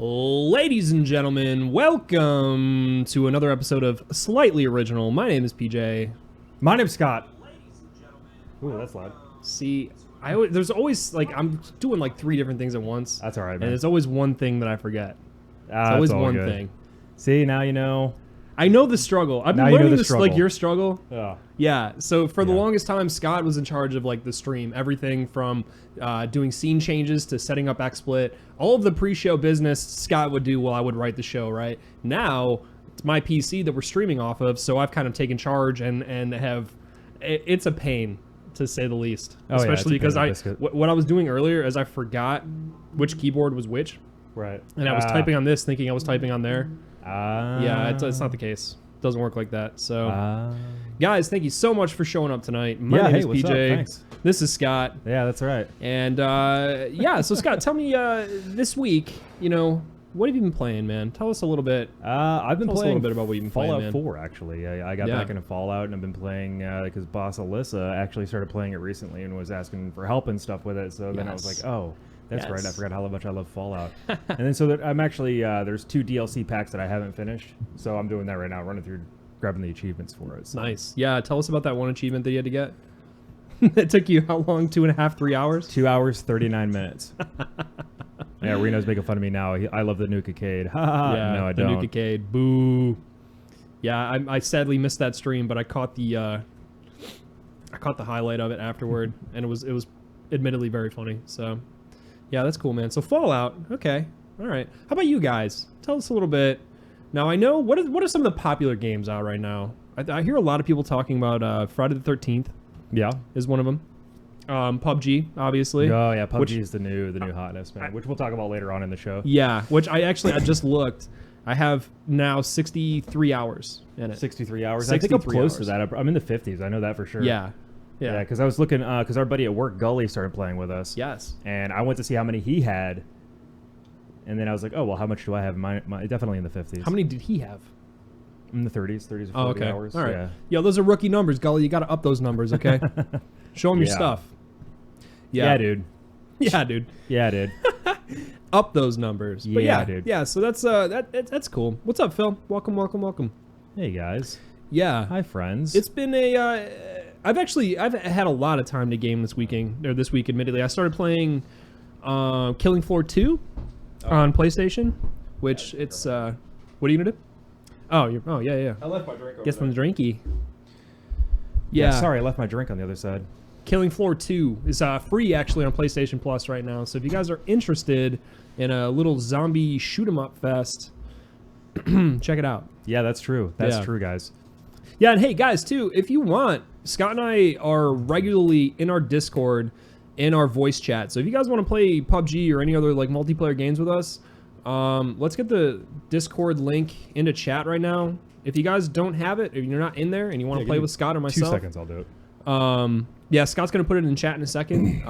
Ladies and gentlemen, welcome to another episode of Slightly Original. My name is PJ. My name's Scott. Ooh, that's loud. See, there's always, like, I'm doing like 3 different things at once. That's all right, man. And there's always one thing that I forget. It's always one thing. See, now you know. I know the struggle. I've been learning this, like, your struggle. Yeah, so for the longest time, Scott was in charge of, like, the stream. Everything from doing scene changes to setting up XSplit. All of the pre-show business Scott would do while I would write the show, right? Now, it's my PC that we're streaming off of, so I've kind of taken charge and have... It's a pain, to say the least. Especially because what I was doing earlier is I forgot which keyboard was which. Right. And I was typing on this thinking I was typing on there. Yeah, it's not the case. It doesn't work like that. So, guys, thank you so much for showing up tonight. My name is PJ. What's up? Thanks. This is Scott. Yeah, that's right. And yeah, so Scott, tell me this week, you know, what have you been playing, man? Tell us a little bit. I've been playing a little bit about what you've been Fallout playing, man. 4, actually. I got back into Fallout, and I've been playing because boss Alyssa actually started playing it recently and was asking for help and stuff with it. So then I was like, oh. That's right. I forgot how much I love Fallout. And then so that I'm actually there's 2 DLC packs that I haven't finished, so I'm doing that right now, running through, grabbing the achievements for it. So. Nice. Yeah. Tell us about that one achievement that you had to get. It took you how long? 2.5, 3 hours? 2 hours, 39 minutes. Yeah, Reno's making fun of me now. I love the Nuke-ade. Yeah, no, I don't. The Nuke-ade. Boo. Yeah, I sadly missed that stream, but I caught the highlight of it afterward, and it was admittedly very funny. So. Yeah, that's cool, man. So Fallout, okay, all right. How about you guys? Tell us a little bit. Now I know what are some of the popular games out right now. I hear a lot of people talking about Friday the 13th. Yeah, is one of them. PUBG, obviously. Oh yeah, PUBG is the new hotness, man. Which we'll talk about later on in the show. Yeah, which I just looked. I have now 63 hours in it. 63 hours. I think I'm close to that. I'm in the 50s. I know that for sure. Yeah. Yeah, because I was looking, because our buddy at work, Gully, started playing with us. Yes. And I went to see how many he had. And then I was like, oh, well, how much do I have? Mine definitely in the 50s. How many did he have? In the 30s or 40 hours. All right. Yeah. Yo, those are rookie numbers, Gully. You got to up those numbers, okay? Show him your stuff. Yeah, dude. Yeah, dude. Yeah, dude. Up those numbs. But yeah, dude. Yeah, so that's cool. What's up, Phil? Welcome. Hey, guys. Yeah. Hi, friends. It's been I've had a lot of time to game this week, admittedly. I started playing Killing Floor 2 on PlayStation, which it's what are you gonna do? Oh, yeah. I left my drink over Get some drinky. Yeah, sorry, I left my drink on the other side. Killing Floor 2 is free actually on PlayStation Plus right now. So if you guys are interested in a little zombie shoot 'em up fest, check it out. Yeah, that's true. That's true, guys. Yeah, and hey, guys, too, if you want, Scott and I are regularly in our Discord, in our voice chat. So if you guys want to play PUBG or any other like multiplayer games with us, let's get the Discord link into chat right now. If you guys don't have it, if you're not in there and you want to play with Scott or myself, 2 seconds, I'll do it. Yeah, Scott's gonna put it in chat in a second.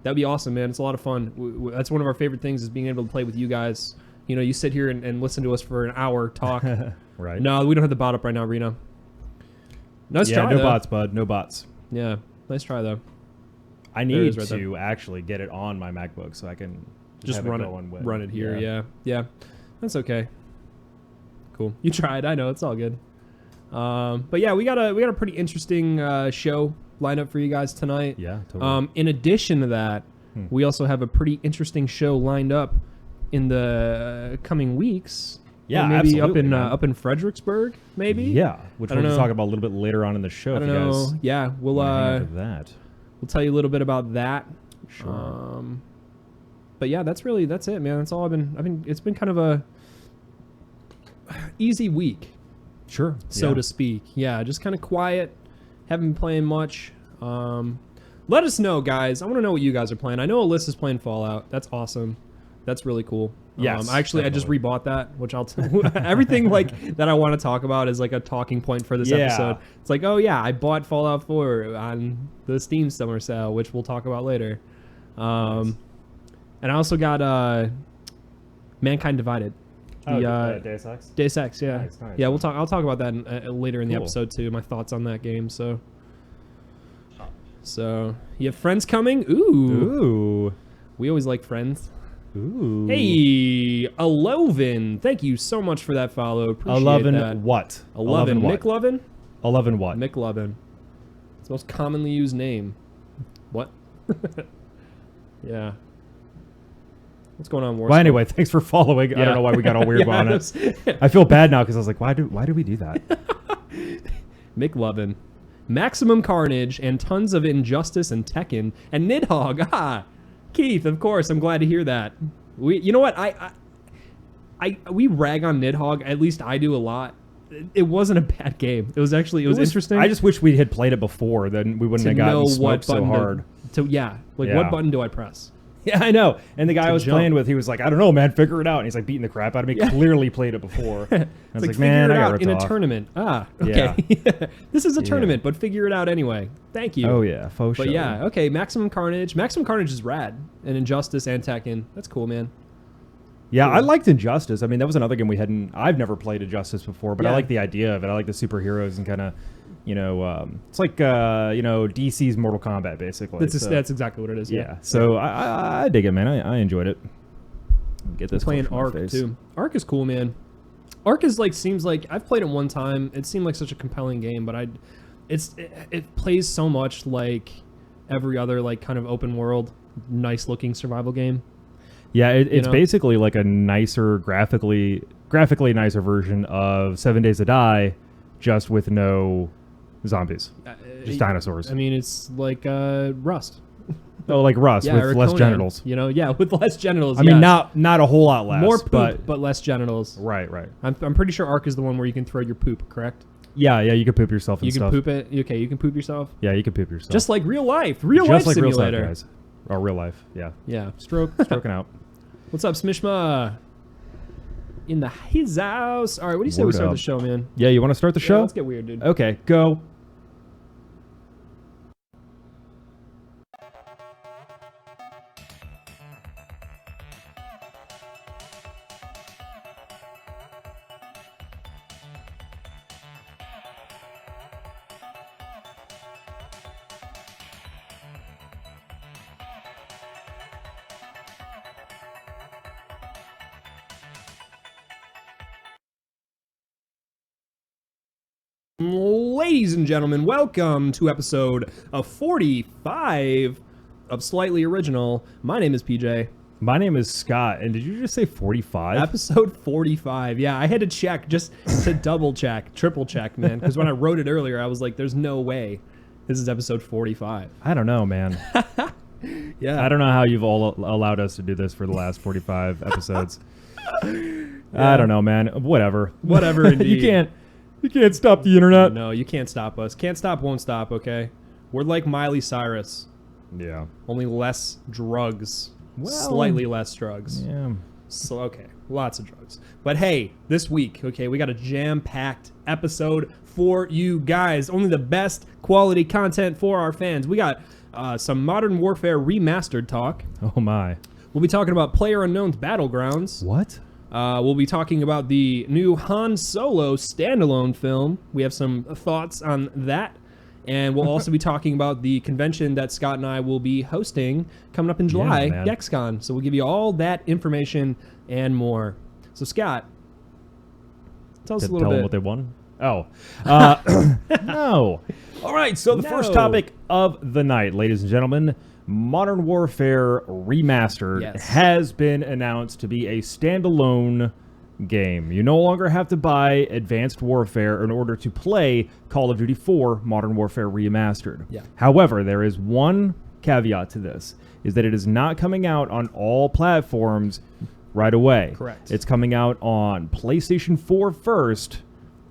That'd be awesome, man. It's a lot of fun. That's one of our favorite things is being able to play with you guys. You know, you sit here and listen to us for an hour talk. Right. No, we don't have the bot up right now, Reno. Nice try, no though. bots, bud. No bots. Yeah, nice try, though. I need to actually get it on my MacBook so I can just run it here. Yeah. That's okay. Cool. You tried. I know. It's all good. But yeah, we got a pretty interesting show lined up for you guys tonight. Yeah, totally. In addition to that, we also have a pretty interesting show lined up in the coming weeks. Yeah, maybe absolutely, up in Fredericksburg, maybe. Yeah, which we'll talk about a little bit later on in the show. I don't know. Yeah, we'll tell you a little bit about that. Sure. But yeah, that's it, man. That's all I've been. It's been kind of a easy week. Sure. So to speak. Yeah, just kind of quiet. Haven't been playing much. Let us know, guys. I want to know what you guys are playing. I know Alyssa's playing Fallout. That's awesome. That's really cool. Yes, I just rebought that, which I'll everything like that I want to talk about is like a talking point for this episode. It's like, oh yeah, I bought Fallout 4 on the Steam summer sale, which we'll talk about later. Nice. And I also got Mankind Divided. Deus Ex? Deus Ex, yeah. Nice. Yeah, I'll talk about that later in the episode too. My thoughts on that game. So you have friends coming? Ooh. Ooh. We always like friends. Ooh. Hey, Elovin. Thank you so much for that follow. Appreciate 11 that. what? 11 what? McLovin? 11 what? McLovin. It's the most commonly used name. What? Yeah. What's going on, War? Well, anyway, thanks for following. Yeah. I don't know why we got all weird on it. I feel bad now because I was like, why do we do that? McLovin. Maximum Carnage and tons of Injustice and Tekken and Nidhogg. Ah, Keith, of course. I'm glad to hear that. You know what? We rag on Nidhogg. At least I do a lot. It wasn't a bad game. It was interesting. I just wish we had played it before. Then we wouldn't have gotten smoked so hard. What button do I press? Yeah, I know. And the guy I was playing with, he was like, I don't know, man, figure it out. And he's like beating the crap out of me. Yeah. Clearly played it before. I was like, man, I got ripped in off. A tournament. Ah, okay. Yeah. This is a tournament, but figure it out anyway. Thank you. Oh, yeah, faux show. But yeah, okay, Maximum Carnage. Maximum Carnage is rad. And Injustice and Tekken. That's cool, man. Yeah, cool. I liked Injustice. I mean, that was another game I've never played Injustice before, but I like the idea of it. I like the superheroes and kind of, it's like, DC's Mortal Kombat, basically. That's exactly what it is. Yeah. So I dig it, man. I enjoyed it. Get this playing Ark too. Ark is cool, man. Ark is seems like I've played it one time. It seemed like such a compelling game, but it plays so much like every other kind of open world, nice looking survival game. Yeah, it's basically like a nicer, graphically nicer version of 7 Days to Die, just with no zombies, just dinosaurs. I mean, it's like Rust. Oh, like Rust with less genitals. With less genitals. I mean, not a whole lot less. More poop, but less genitals. Right. I'm pretty sure Ark is the one where you can throw your poop, correct? Yeah, you can poop yourself and stuff. You can poop it? Okay, you can poop yourself? Yeah, you can poop yourself. Just like real life. Real life simulator. Real life, guys. Or real life, yeah. Yeah. Stroking out. What's up, Smishma? In his house. All right, what do you say we start the show, man? Yeah, you want to start the show? Let's get weird, dude. Okay, go. Ladies and gentlemen, welcome to episode 45 of Slightly Original. My name is PJ. My name is Scott, and did you just say 45? Episode 45. Yeah, I had to check just to double check, triple check, man, because when I wrote it earlier, I was like, there's no way this is episode 45. I don't know, man. Yeah. I don't know how you've all allowed us to do this for the last 45 episodes. I don't know, man. Whatever, indeed. You can't stop the internet. No, you can't stop us. Can't stop, won't stop, okay? We're like Miley Cyrus. Yeah. Only less drugs. Well, slightly less drugs. Yeah. So, okay, lots of drugs. But hey, this week, okay, we got a jam-packed episode for you guys. Only the best quality content for our fans. We got some Modern Warfare Remastered talk. Oh, my. We'll be talking about PlayerUnknowns Battlegrounds. What? We'll be talking about the new Han Solo standalone film. We have some thoughts on that. And we'll also be talking about the convention that Scott and I will be hosting coming up in July, GexCon. So we'll give you all that information and more. So, Scott, tell us a little bit. Tell them what they won? Oh. No. All right, so the first topic of the night, ladies and gentlemen, Modern Warfare Remastered has been announced to be a standalone game. You no longer have to buy Advanced Warfare in order to play Call of Duty 4 Modern Warfare Remastered. Yeah. However, there is one caveat to this, is that it is not coming out on all platforms right away. Correct. It's coming out on PlayStation 4 first,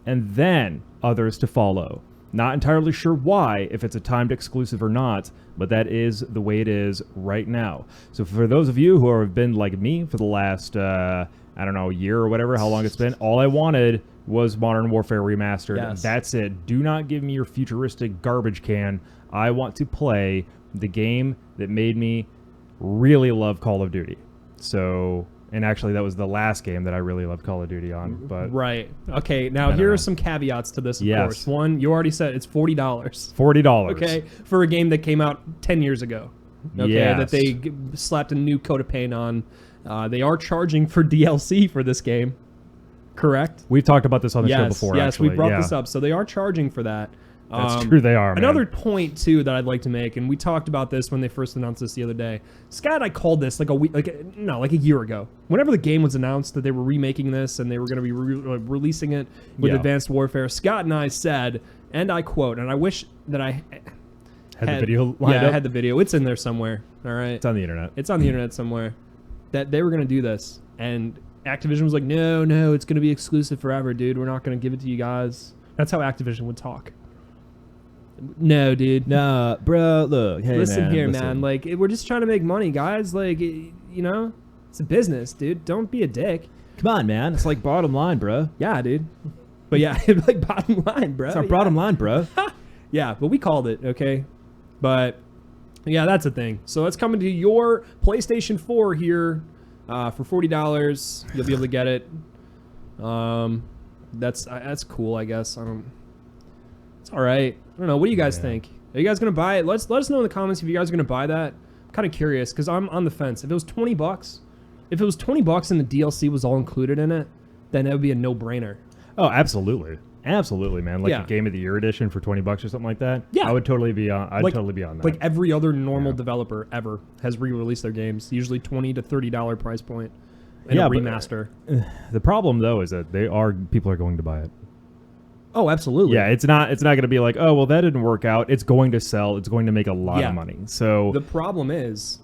and then others to follow. Not entirely sure why, if it's a timed exclusive or not, but that is the way it is right now. So for those of you who have been like me for the last, year or whatever, how long it's been, all I wanted was Modern Warfare Remastered. Yes. That's it. Do not give me your futuristic garbage can. I want to play the game that made me really love Call of Duty. So... And actually, that was the last game that I really loved Call of Duty on. But right. Okay, now here are some caveats to this, of course. One, you already said it's $40. $40. Okay, for a game that came out 10 years ago. Okay, that they slapped a new coat of paint on. They are charging for DLC for this game. Correct? We've talked about this on the show before, Yes, actually. we brought this up. So they are charging for that. That's true, they are, man. Another point, too, that I'd like to make, and we talked about this when they first announced this the other day. Scott and I called this like a year ago. Whenever the game was announced that they were remaking this and they were going to be releasing it with Advanced Warfare, Scott and I said, and I quote, and I wish that I had the video lined up. I had the video. It's in there somewhere, all right? It's on the internet. It's on the internet somewhere. That they were going to do this, and Activision was like, no, it's going to be exclusive forever, dude. We're not going to give it to you guys. That's how Activision would talk. No, dude. Nah, bro, look. Hey, listen, man. Like, we're just trying to make money, guys. Like, you know, it's a business, dude. Don't be a dick. Come on, man. It's like bottom line, bro. Yeah, dude. But yeah, like bottom line, bro. It's our bottom line, bro. Yeah, but we called it, okay? But yeah, that's a thing. So that's coming to your PlayStation 4 here for $40. You'll be able to get it. That's cool, I guess. It's all right. I don't know. What do you guys think? Are you guys gonna buy it? Let us know in the comments if you guys are gonna buy that. I'm kind of curious because I'm on the fence. If it was $20, and the DLC was all included in it, then that would be a no-brainer. Oh, absolutely, man. Like a Game of the Year edition for $20 or something like that. Yeah, I would totally be on. I'd totally be on that. Like every other normal developer ever has re-released their games, usually $20 to $30 price point, and a remaster. The problem though is that people are going to buy it. Oh, absolutely. Yeah, it's not going to be like, oh, well, that didn't work out. It's going to sell. It's going to make a lot of money. So the problem is,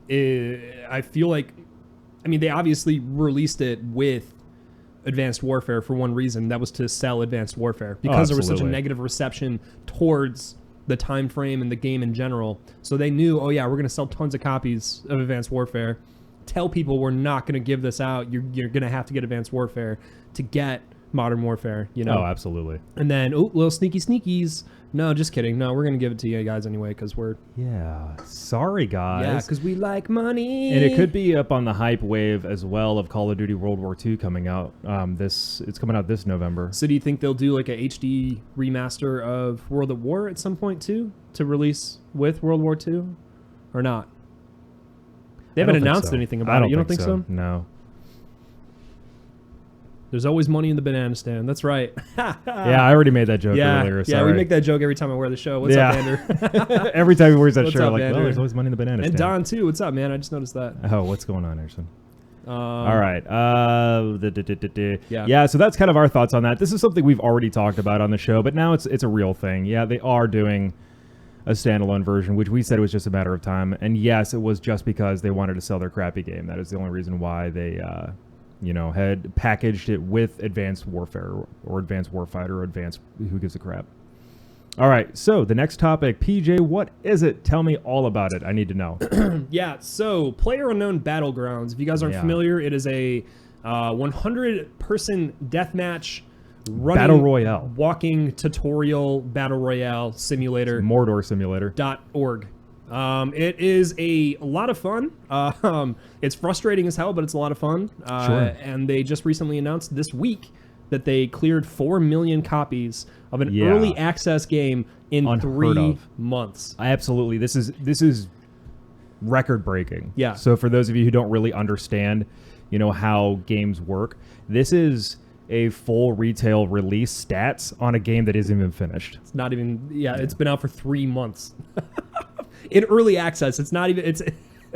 I feel like, I mean, they obviously released it with Advanced Warfare for one reason. That was to sell Advanced Warfare because there was such a negative reception towards the time frame and the game in general. So they knew, oh yeah, we're going to sell tons of copies of Advanced Warfare. Tell people we're not going to give this out. You're going to have to get Advanced Warfare to get Modern Warfare, you know. Oh, absolutely. And then, little sneakies. No, just kidding. No, we're going to give it to you guys anyway because we're... Yeah. Sorry, guys. Yeah, because we like money. And it could be up on the hype wave as well of Call of Duty World War II coming out. It's coming out this November. So do you think they'll do like a HD remaster of World at War at some point too to release with World War II or not? They haven't announced anything about it. You don't think so? No. There's always money in the banana stand. That's right. Yeah, I already made that joke earlier. Sorry. Yeah, we make that joke every time I wear the show. What's up, Andrew? Every time he wears that shirt, I'm like, well, there's always money in the banana stand. And Don, too. What's up, man? I just noticed that. Oh, what's going on, Anderson? All right. Yeah, so that's kind of our thoughts on that. This is something we've already talked about on the show, but now it's a real thing. Yeah, they are doing a standalone version, which we said was just a matter of time. And yes, it was just because they wanted to sell their crappy game. That is the only reason why they... had packaged it with Advanced Warfare or Advanced Warfighter or Advanced who gives a crap. All right, so the next topic, PJ, what is it? Tell me all about it. I need to know. Yeah, so PlayerUnknown Battlegrounds. If you guys aren't familiar, it is a 100-person deathmatch running Battle Royale. Walking tutorial Battle Royale simulator. Mordor simulator. .org. It is a lot of fun. It's frustrating as hell, but it's a lot of fun. Sure. And they just recently announced this week that they cleared 4 million copies of an early access game in 3 months. Absolutely. This is record breaking. Yeah. So for those of you who don't really understand, how games work, this is a full retail release stats on a game that isn't even finished. It's not even, it's been out for 3 months. In early access, it's not even, it's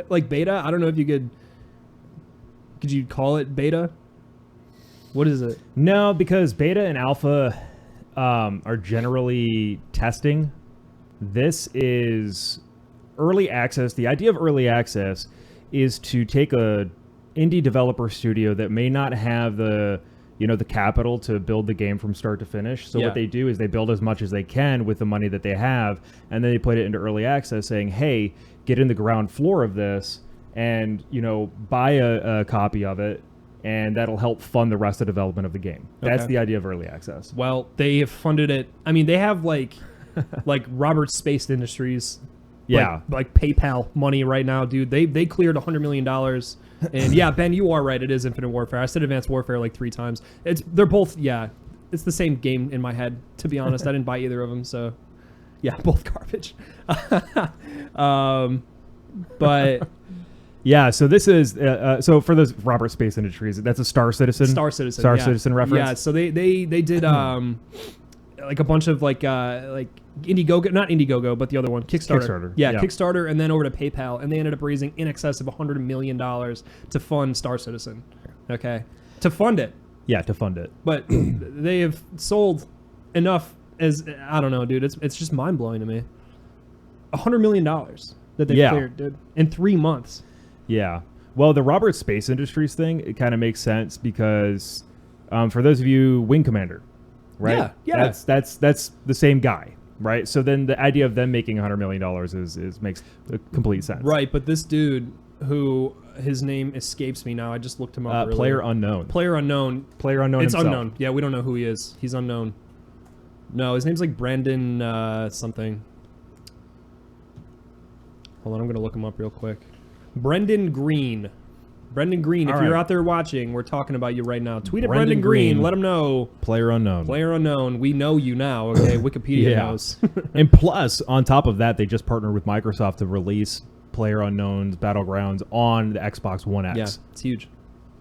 like beta. I don't know if you could you call it beta? What is it? No, because beta and alpha are generally testing. This is early access. The idea of early access is to take a indie developer studio that may not have the capital to build the game from start to finish. So what they do is they build as much as they can with the money that they have, and then they put it into early access saying, hey, get in the ground floor of this and, buy a copy of it, and that'll help fund the rest of the development of the game. That's the idea of early access. Well, they have funded it. I mean, they have like Robert Space Industries, like PayPal money right now, dude. They cleared $100 million. And yeah, Ben, you are right. It is Infinite Warfare. I said Advanced Warfare like 3 times. They're both, it's the same game in my head, to be honest. I didn't buy either of them, so yeah, both garbage. But Yeah, so this is so for those Robert Space Industries, that's a Star Citizen. Star Citizen reference. Yeah, so they did like a bunch of like Indiegogo, not Indiegogo, but the other one, Kickstarter. Yeah, Kickstarter, and then over to PayPal, and they ended up raising in excess of $100 million to fund Star Citizen. Okay, to fund it. Yeah, to fund it. But they have sold enough as I don't know, dude. It's just mind blowing to me. $100 million that they cleared, dude, in 3 months. Yeah. Well, the Robert Space Industries thing, it kind of makes sense because for those of you, Wing Commander, right? Yeah. That's the same guy, right? So then the idea of them making $100 million is makes complete sense. Right, but this dude who his name escapes me now. I just looked him up. PlayerUnknown. PlayerUnknown. It's himself. unknown. Yeah, we don't know who he is. He's unknown. No, his name's like Brendan something. Hold on, I'm gonna look him up real quick. Brendan Green. Brendan Green, if you're out there watching, we're talking about you right now. Tweet at Brendan Green. Let him know. PlayerUnknown. We know you now, okay? Wikipedia knows. And plus, on top of that, they just partnered with Microsoft to release PlayerUnknowns Battlegrounds on the Xbox One X. Yeah, it's huge.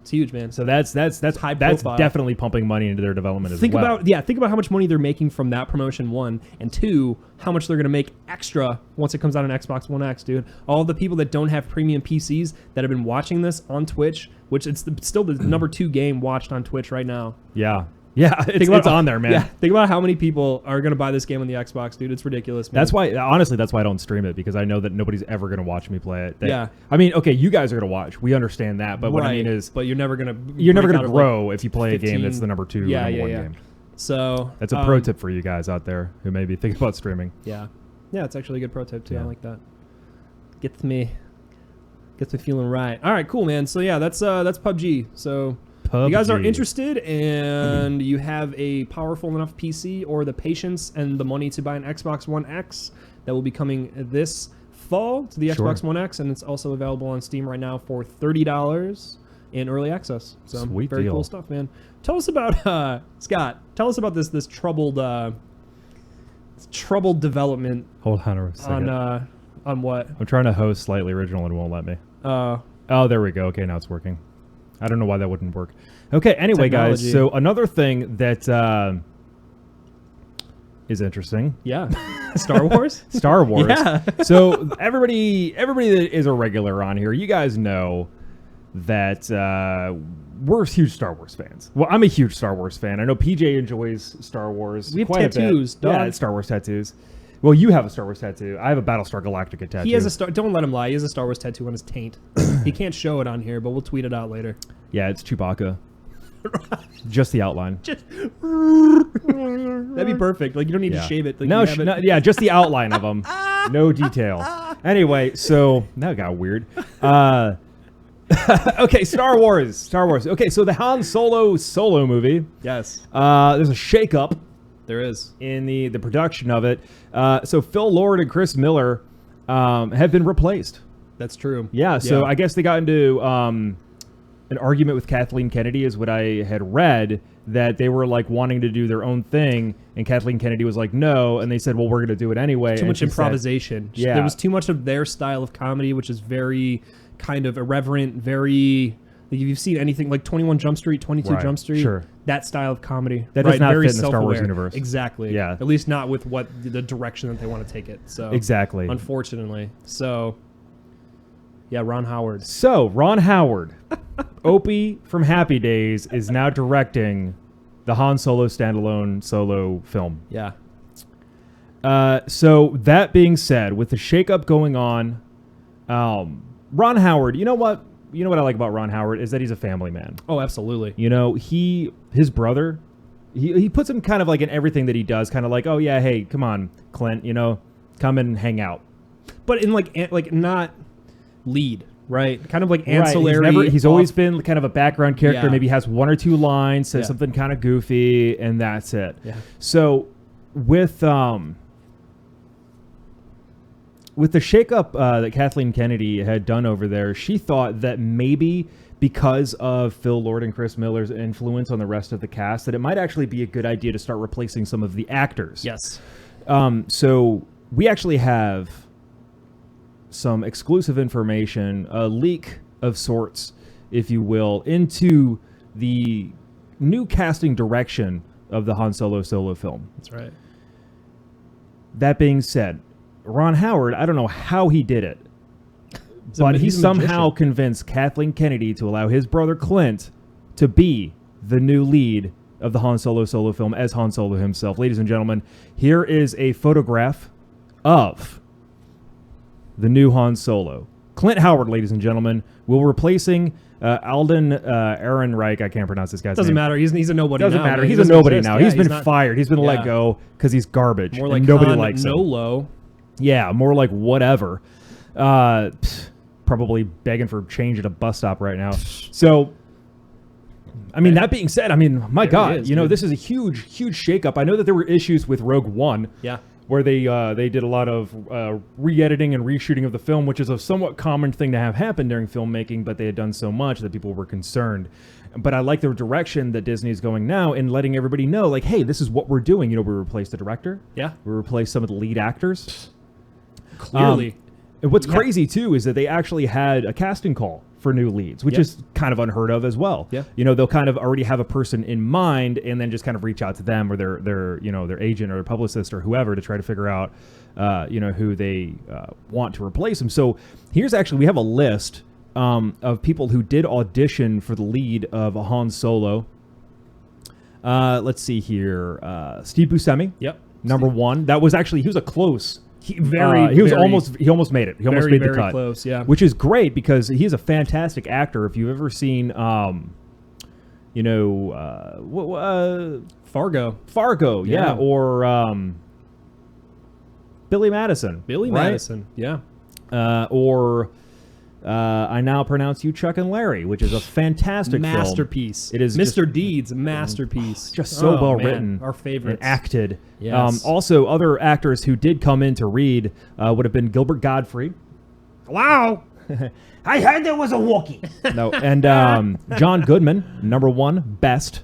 It's huge, man. So that's high profile. That's definitely pumping money into their development think about how much money they're making from that promotion, one, and two, how much they're going to make extra once it comes out on Xbox One X, dude. All the people that don't have premium PCs that have been watching this on Twitch, which it's still the number 2 game watched on Twitch right now. Yeah. Yeah, it's on there, man. Yeah, think about how many people are going to buy this game on the Xbox, dude. It's ridiculous, man. That's why I don't stream it, because I know that nobody's ever going to watch me play it. Yeah. I mean, okay, you guys are going to watch. We understand that. But what I mean is... But you're never going to grow if you play 15, a game that's the number 2 or number 1 game. So... That's a pro tip for you guys out there who may be thinking about streaming. Yeah. Yeah, it's actually a good pro tip, too. Yeah. I like that. Gets me feeling right. All right, cool, man. So, yeah, that's PUBG. So... PUBG. You guys are interested and you have a powerful enough PC or the patience and the money to buy an Xbox One X that will be coming this fall to the Xbox One X, and it's also available on Steam right now for $30 in early access. So Sweet very deal. Cool stuff, man. Tell us about Scott. Tell us about this troubled development. Hold on a second. On what? I'm trying to host Slightly Original and it won't let me. Oh, there we go. Okay, now it's working. I don't know why that wouldn't work. Okay, anyway, guys, so another thing that is interesting. Yeah. Star Wars? Star Wars. Yeah. So everybody that is a regular on here, you guys know that we're huge Star Wars fans. Well, I'm a huge Star Wars fan. I know PJ enjoys Star Wars. We have tattoos, dog. Yeah, Star Wars tattoos. Well, you have a Star Wars tattoo. I have a Battlestar Galactica tattoo. He has a don't let him lie. He has a Star Wars tattoo on his taint. He can't show it on here, but we'll tweet it out later. Yeah, it's Chewbacca. Just the outline. That'd be perfect. Like, you don't need to shave it. Like, no, just the outline of them. No detail. Anyway, so that got weird. Okay, Star Wars. Okay, so the Han Solo movie. Yes. There's a shakeup. There is. In the production of it. So Phil Lord and Chris Miller have been replaced. That's true. Yeah, so I guess they got into an argument with Kathleen Kennedy is what I had read, that they were like wanting to do their own thing, and Kathleen Kennedy was like, no, and they said, well, we're going to do it anyway. Too much improvisation. There was too much of their style of comedy, which is very kind of irreverent, very... Like, if you've seen anything like 21 Jump Street, 22 Jump Street, that style of comedy. That does not fit in the Star Wars universe. Exactly. Yeah. At least not with what the direction that they want to take it. So exactly. Unfortunately. So, yeah, Ron Howard. So, Ron Howard, Opie from Happy Days, is now directing the Han Solo standalone solo film. Yeah. So, that being said, with the shakeup going on, Ron Howard, you know what I like about Ron Howard is that he's a family man. Oh, absolutely. You know, his brother, he puts him kind of like in everything that he does, kind of like, oh yeah, hey, come on, Clint, you know, come and hang out. But in like not lead, right? Kind of like ancillary. Right. He's always been kind of a background character. Yeah. Maybe has 1 or 2 lines, says something kind of goofy, and that's it. Yeah. So with the shakeup that Kathleen Kennedy had done over there, she thought that maybe because of Phil Lord and Chris Miller's influence on the rest of the cast, that it might actually be a good idea to start replacing some of the actors. Yes. So we actually have some exclusive information, a leak of sorts, if you will, into the new casting direction of the Han Solo film. That's right. That being said, Ron Howard, I don't know how he did it, but he somehow convinced Kathleen Kennedy to allow his brother Clint to be the new lead of the Han Solo film as Han Solo himself. Ladies and gentlemen, here is a photograph of the new Han Solo. Clint Howard, ladies and gentlemen, will replacing Alden Ehrenreich. I can't pronounce this guy's name. Doesn't matter. He's a nobody now. Doesn't matter. He's a nobody now. He's been fired. He's been let go because he's garbage. More like nobody Han likes him. Nolo. Yeah, more like whatever. Probably begging for change at a bus stop right now. So, I mean, that being said, I mean, my God, this is a huge shakeup. I know that there were issues with Rogue One. Yeah. Where they did a lot of re-editing and reshooting of the film, which is a somewhat common thing to have happen during filmmaking, but they had done so much that people were concerned. But I like the direction that Disney is going now in letting everybody know, like, hey, this is what we're doing. We replaced the director. Yeah. We replaced some of the lead actors. Clearly. And what's crazy, too, is that they actually had a casting call for new leads, which is kind of unheard of as well. Yeah. They'll kind of already have a person in mind and then just kind of reach out to them or their agent or their publicist or whoever to try to figure out, who they want to replace them. So we have a list of people who did audition for the lead of Han Solo. Let's see here. Steve Buscemi. Yep. Number one. That was actually, he was a close. He almost made it. He almost made the cut. Close, yeah. Which is great because he's a fantastic actor. If you've ever seen, Fargo, yeah. Or Billy Madison. Madison, yeah. Or I Now Pronounce You Chuck and Larry, which is a fantastic masterpiece. Film. It is Mr. Deeds, masterpiece. Just so well written. Our favorites. And acted. Yes. Also, other actors who did come in to read would have been Gilbert Gottfried. Wow. I heard there was a Wookiee. No, and John Goodman, number one, best.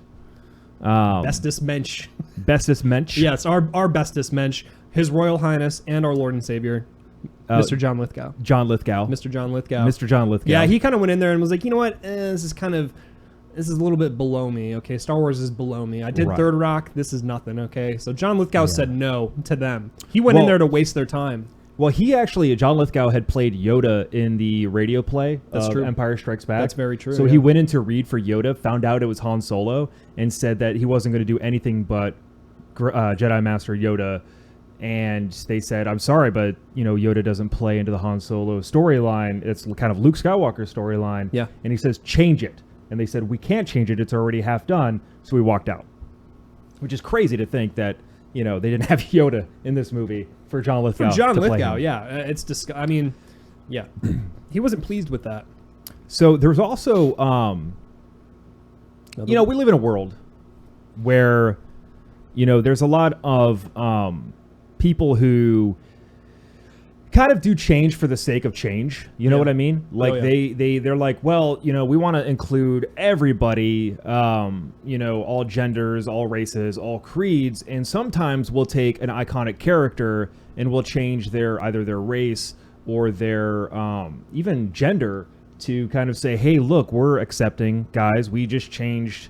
Bestest mensch. Bestest mensch. Yes, our bestest mensch. His Royal Highness and our Lord and Savior, Mr. John Lithgow. Mr. John Lithgow. Mr. John Lithgow. Yeah, he kind of went in there and was like, you know what? This is a little bit below me. Okay, Star Wars is below me. I did Third Rock. This is nothing. Okay, so John Lithgow said no to them. He went in there to waste their time. Well, John Lithgow had played Yoda in the radio play of Empire Strikes Back. That's very true. So he went in to read for Yoda, found out it was Han Solo, and said that he wasn't going to do anything but Jedi Master Yoda. And they said, I'm sorry, but, Yoda doesn't play into the Han Solo storyline. It's kind of Luke Skywalker's storyline. Yeah. And he says, change it. And they said, we can't change it. It's already half done. So we walked out. Which is crazy to think that, they didn't have Yoda in this movie for John Lithgow. For John Lithgow, yeah. Yeah. He wasn't pleased with that. So there's also, we live in a world where, there's a lot of people who kind of do change for the sake of change. You know what I mean? Like they're like, well, we want to include everybody, all genders, all races, all creeds, and sometimes we'll take an iconic character and we'll change either their race or their even gender to kind of say, hey, look, we're accepting, guys. We just changed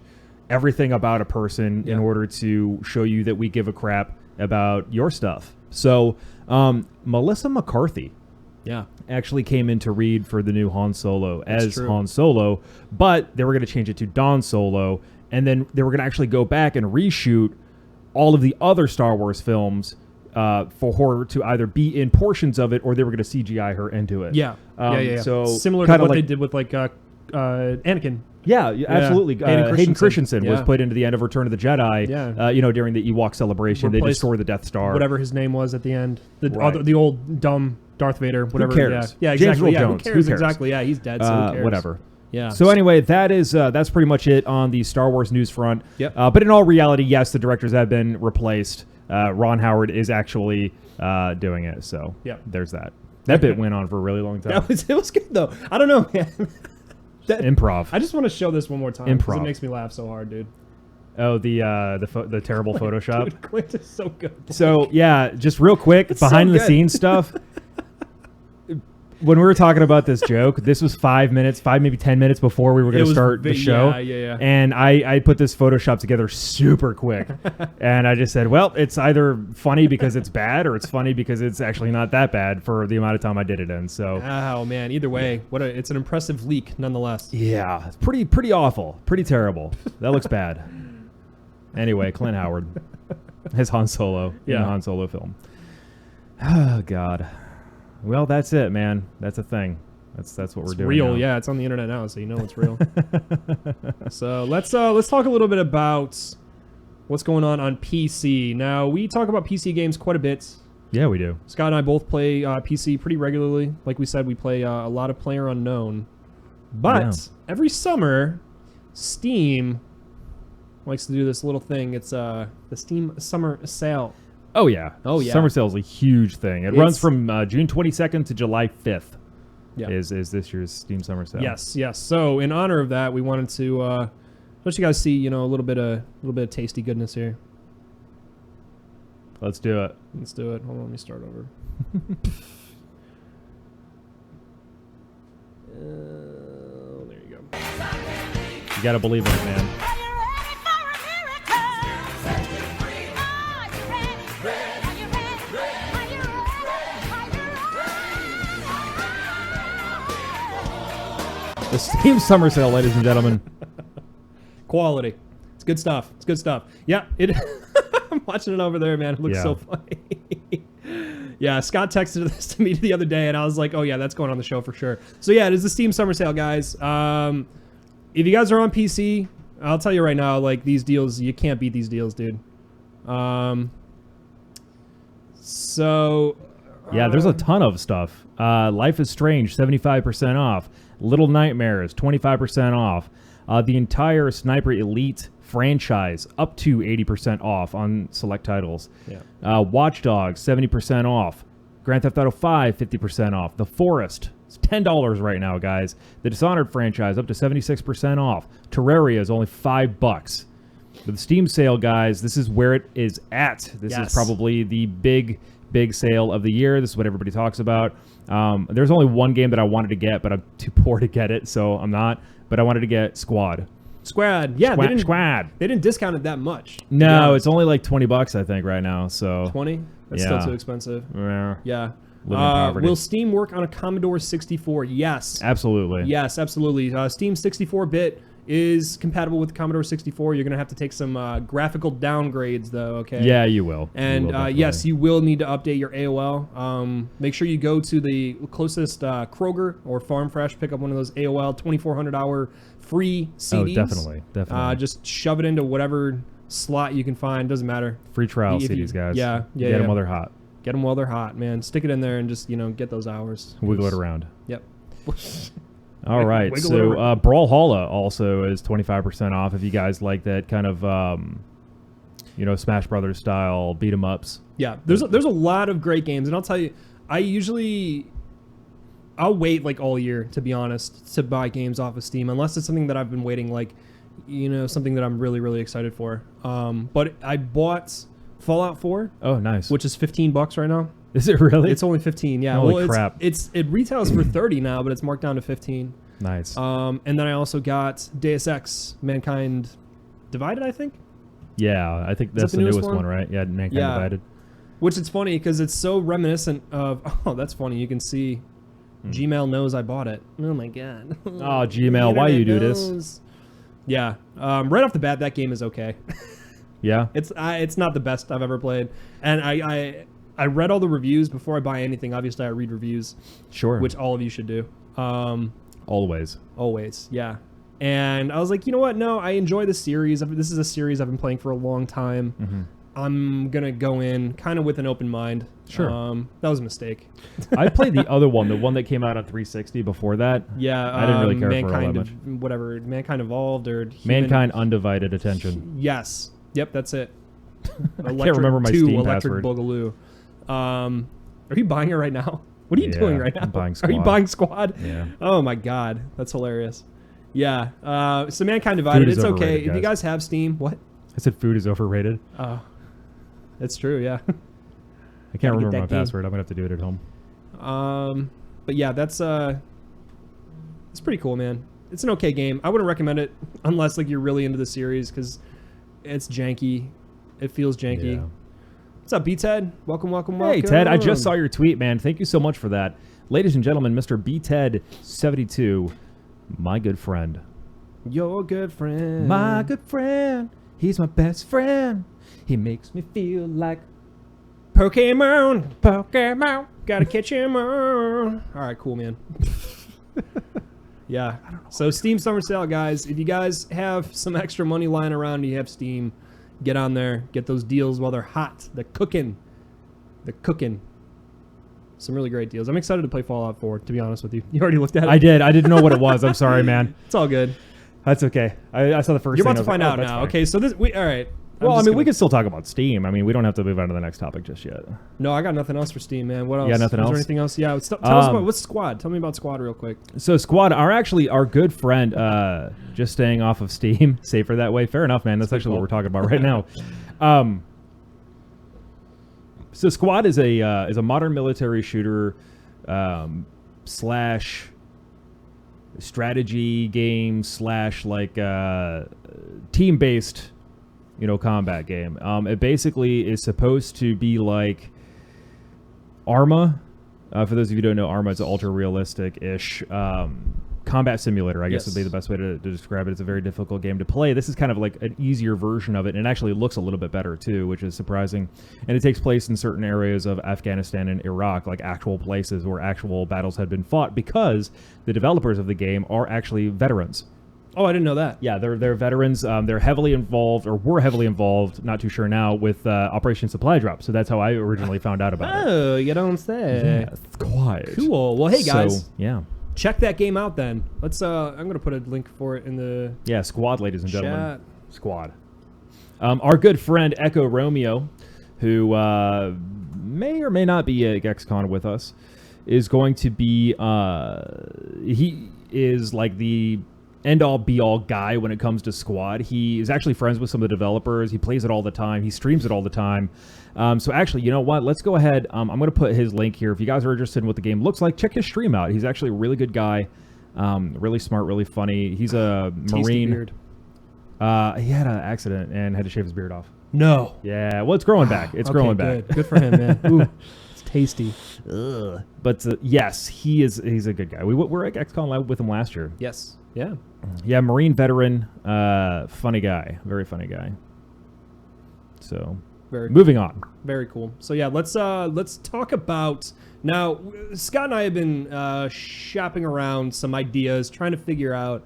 everything about a person in order to show you that we give a crap about your stuff. So Melissa McCarthy actually came in to read for the new Han Solo as Han Solo, but they were going to change it to Don Solo, and then they were going to actually go back and reshoot all of the other Star Wars films for her to either be in portions of it or they were going to CGI her into it. So similar to what they did with Anakin. Yeah, absolutely. Hayden Christensen was put into the end of Return of the Jedi. During the Ewok celebration, they destroyed the Death Star. Whatever his name was at the end, the old dumb Darth Vader. Whatever. Who cares? Yeah, exactly. Who cares? Exactly. Yeah, he's dead. So who cares? Whatever. Yeah. So anyway, that's pretty much it on the Star Wars news front. Yep. But in all reality, yes, the directors have been replaced. Ron Howard is actually doing it. So there's that. That bit went on for a really long time. It was good though. I don't know, man. Improv. I just want to show this one more time because it makes me laugh so hard, dude. Oh, the terrible Photoshop. Dude, Clint is so good. So yeah, just real quick, behind the scenes stuff. when we were talking about this joke, this was 5 minutes, maybe 10 minutes before we were going to start the show. Yeah. And I put this Photoshop together super quick. And I just said, well, it's either funny because it's bad or it's funny because it's actually not that bad for the amount of time I did it in. So, oh man, either way, it's an impressive leak nonetheless. Yeah, it's pretty awful, pretty terrible. That looks bad. Anyway, Clint Howard, his Han Solo in the Han Solo film. Oh God. Well, that's it, man. That's a thing. That's what we're doing. Real, now. yeah. It's on the internet now, so you know it's real. So let's talk a little bit about what's going on PC. Now we talk about PC games quite a bit. Yeah, we do. Scott and I both play PC pretty regularly. Like we said, we play a lot of PlayerUnknown. But every summer, Steam likes to do this little thing. It's the Steam Summer Sale. Oh yeah. Summer sale is a huge thing. It runs from June 22nd to July 5th. Yeah. Is this year's Steam Summer Sale? Yes. So in honor of that, we wanted to let you guys see, a little bit of tasty goodness here. Let's do it. Hold on, let me start over. There you go. You gotta believe in it, man. The Steam Summer Sale, ladies and gentlemen. Quality. It's good stuff. Yeah, I'm watching it over there, man. It looks so funny. Yeah, Scott texted this to me the other day, and I was like, oh, yeah, that's going on the show for sure. So, yeah, it is the Steam Summer Sale, guys. If you guys are on PC, I'll tell you right now, like, these deals, you can't beat these deals, dude. Yeah, there's a ton of stuff. Life is Strange, 75% off. Little Nightmares, 25% off. The entire Sniper Elite franchise, up to 80% off on select titles. Yeah. Watch Dogs, 70% off. Grand Theft Auto 5, 50% off. The Forest, it's $10 right now, guys. The Dishonored franchise, up to 76% off. Terraria is only $5. With the Steam sale, guys, this is where it is at. This is probably the big sale of the year. This is what everybody talks about. There's only one game that I wanted to get, but I'm too poor to get it, so I'm not. But I wanted to get Squad. Yeah, Squad. They didn't discount it that much. No, it's only like $20, I think, right now. So 20? That's still too expensive. Yeah. Will Steam work on a Commodore 64? Yes. Absolutely. Yes, absolutely. Steam 64-bit is compatible with Commodore 64. You're going to have to take some graphical downgrades, though, okay? Yeah, you will. And yes, you will need to update your AOL. Make sure you go to the closest Kroger or Farm Fresh, pick up one of those AOL 2400-hour free CDs. Oh, definitely. Just shove it into whatever slot you can find. Doesn't matter. Free trial CDs, guys. Yeah. Get them while they're hot. Get them while they're hot, man. Stick it in there and just, get those hours. Wiggle it around. Yep. All right, so Brawlhalla also is 25% off if you guys like that kind of, Smash Brothers style beat 'em ups. Yeah, there's a lot of great games, and I'll tell you, I'll wait like all year, to be honest, to buy games off of Steam, unless it's something that I've been waiting, like, something that I'm really, really excited for. But I bought Fallout 4. Oh, nice. Which is $15 right now. Is it really? It's only 15. Yeah. Holy crap! It retails for 30 now, but it's marked down to 15. Nice. And then I also got Deus Ex: Mankind Divided, I think. Yeah, I think that's the newest one, right? Yeah, Mankind Divided. Which is funny because it's so reminiscent of. Oh, that's funny. You can see Gmail knows I bought it. Oh my god. Oh, Gmail, why you do this? Yeah. Right off the bat, that game is okay. Yeah. It's not the best I've ever played, and I read all the reviews before I buy anything. Obviously, I read reviews. Sure. Which all of you should do. Always, yeah. And I was like, you know what? No, I enjoy the series. This is a series I've been playing for a long time. Mm-hmm. I'm going to go in kind of with an open mind. Sure. That was a mistake. I played the other one, the one that came out on 360 before that. Yeah. I didn't really care for it that much. Mankind Evolved or Mankind Undivided Attention. Yes. Yep, that's it. I can't remember my Steam Electric password. Boogaloo. Are you buying it right now? What are you doing right now? I'm buying Squad. Are you buying Squad? Yeah. Oh my god, that's hilarious. Yeah. So Mankind Divided, it's okay. Guys. If you guys have Steam, what? I said food is overrated. Oh, it's true. Yeah. I can't remember my password. I'm gonna have to do it at home. But yeah, that's it's pretty cool, man. It's an okay game. I wouldn't recommend it unless like you're really into the series because it's janky. It feels janky. Yeah. What's up, B-Ted? Welcome. Hey, Ted. I just saw your tweet, man. Thank you so much for that. Ladies and gentlemen, Mr. B-Ted72, my good friend. Your good friend. My good friend. He's my best friend. He makes me feel like Pokemon. Gotta catch him on. All right, cool, man. Yeah. So Steam Summer Sale, guys. If you guys have some extra money lying around and you have Steam, get on there. Get those deals while they're hot. They're cooking. Some really great deals. I'm excited to play Fallout 4, to be honest with you. You already looked at it? I did. I didn't know what it was. I'm sorry, man. It's all good. That's okay. I saw the first You're about to find out now. Okay, so this... all right. Well, I mean, we can still talk about Steam. I mean, we don't have to move on to the next topic just yet. No, I got nothing else for Steam, man. What else? Yeah, nothing else? Is there anything else? Yeah, tell us about... What's Squad? Tell me about Squad real quick. So Squad, our good friend, just staying off of Steam, safer that way. Fair enough, man. That's actually what we're talking about right now. So Squad is a modern military shooter slash strategy game slash like team-based, combat game. It basically is supposed to be like Arma. For those of you who don't know, Arma is an ultra-realistic-ish combat simulator, I guess would be the best way to describe it. It's a very difficult game to play. This is kind of like an easier version of it, and it actually looks a little bit better too, which is surprising. And it takes place in certain areas of Afghanistan and Iraq, like actual places where actual battles had been fought, because the developers of the game are actually veterans. Oh, I didn't know that. Yeah, they're veterans. They're heavily involved, or were heavily involved, not too sure now, with Operation Supply Drop. So that's how I originally found out about it. Oh, you don't say. Yeah, it's quite. Cool. Well, hey, guys. So, yeah. Check that game out then. Let's I'm going to put a link for it in the Squad, ladies and gentlemen. Chat. Squad. Our good friend Echo Romeo, who may or may not be at GexCon with us, is going to be he is like the end-all be-all guy when it comes to Squad. He is actually friends with some of the developers. He plays it all the time. He streams it all the time. So actually, you know what? Let's go ahead. I'm going to put his link here. If you guys are interested in what the game looks like, check his stream out. He's actually a really good guy. Really smart, really funny. He's a Marine. Beard. He had an accident and had to shave his beard off. No. Yeah, well, it's growing back. It's growing back. Good for him, man. Ooh, it's tasty. Ugh. But yes, he's a good guy. We were at GexCon Live with him last year. Yes. Yeah. Yeah, Marine veteran, funny guy, very funny guy. So, moving on. Very cool. So yeah, let's talk about now. Scott and I have been shopping around some ideas, trying to figure out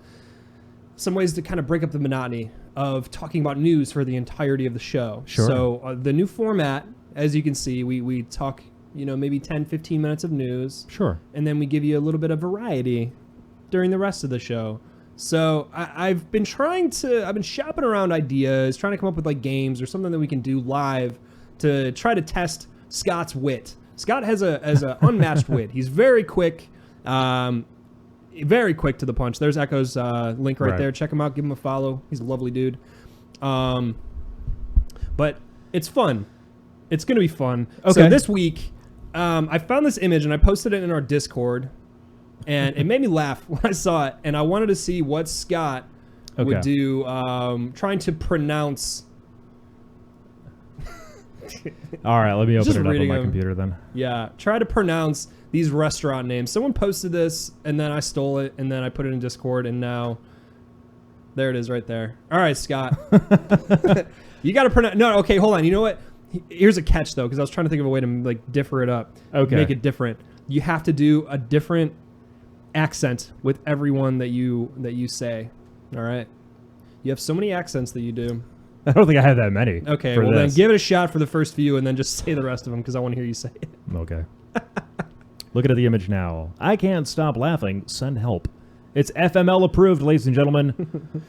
some ways to kind of break up the monotony of talking about news for the entirety of the show. Sure. So the new format, as you can see, we talk, maybe 10, 15 minutes of news. Sure. And then we give you a little bit of variety during the rest of the show. So I've been shopping around ideas, trying to come up with like games or something that we can do live to try to test Scott's wit. Scott has a unmatched wit. He's very quick to the punch. There's Echo's link right there. Check him out. Give him a follow. He's a lovely dude. But it's fun. It's going to be fun. Okay. So this week, I found this image and I posted it in our Discord. And it made me laugh when I saw it, and I wanted to see what Scott would do trying to pronounce... All right, let me open it up on my computer then. Yeah, try to pronounce these restaurant names. Someone posted this, and then I stole it, and then I put it in Discord, and now... There it is right there. All right, Scott. You got to pronounce... No, okay, hold on. You know what? Here's a catch, though, because I was trying to think of a way to like differ it up. Okay. Make it different. You have to do a different accent with everyone that you say. All right, you have so many accents that you do. I don't think I have that many. Okay, well then give it a shot for the first few and then just say the rest of them because I want to hear you say it. Okay. Looking at the image now. I can't stop laughing. Send help. It's FML approved, ladies and gentlemen.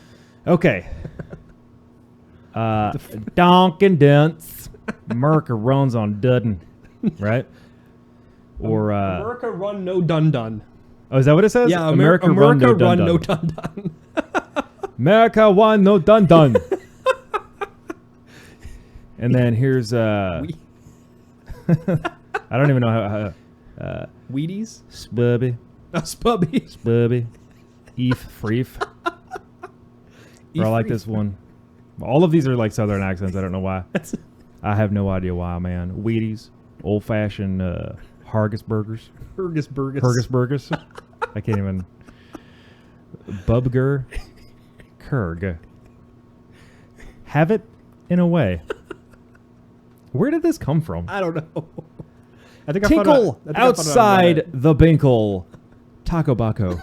Okay. Donkin' Dents. Merca runs on Dudden. Right? Or America run no dun dun. Oh, is that what it says? Yeah, America run no dun dun. America won no dun dun. And then here's I don't even know how Wheaties? Spubby. Oh, Spubby. Spubby. Eef Freef. Or I like this one. All of these are like southern accents. I don't know why. I have no idea why, man. Wheaties. Old-fashioned Hargus burgers. Hergus burgers. Hergus burgers. I can't even. Bubger. Kurg. Have it in a way. Where did this come from? I don't know. I think Tinkle outside the Binkle. Taco Baco.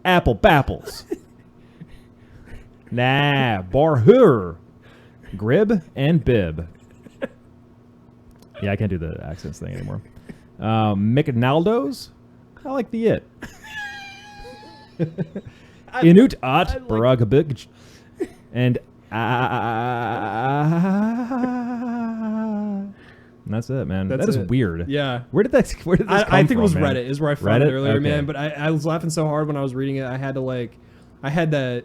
Apple Bapples. Nah. Barhur. Grib and Bib. Yeah, I can't do the accents thing anymore. McNaldo's. I like the it. Inut at Baragabig. And and that's it, man. That is weird. Yeah. Where did this come from? I think it was man? Reddit is where I found it earlier, okay. man. But I was laughing so hard when I was reading it. I had to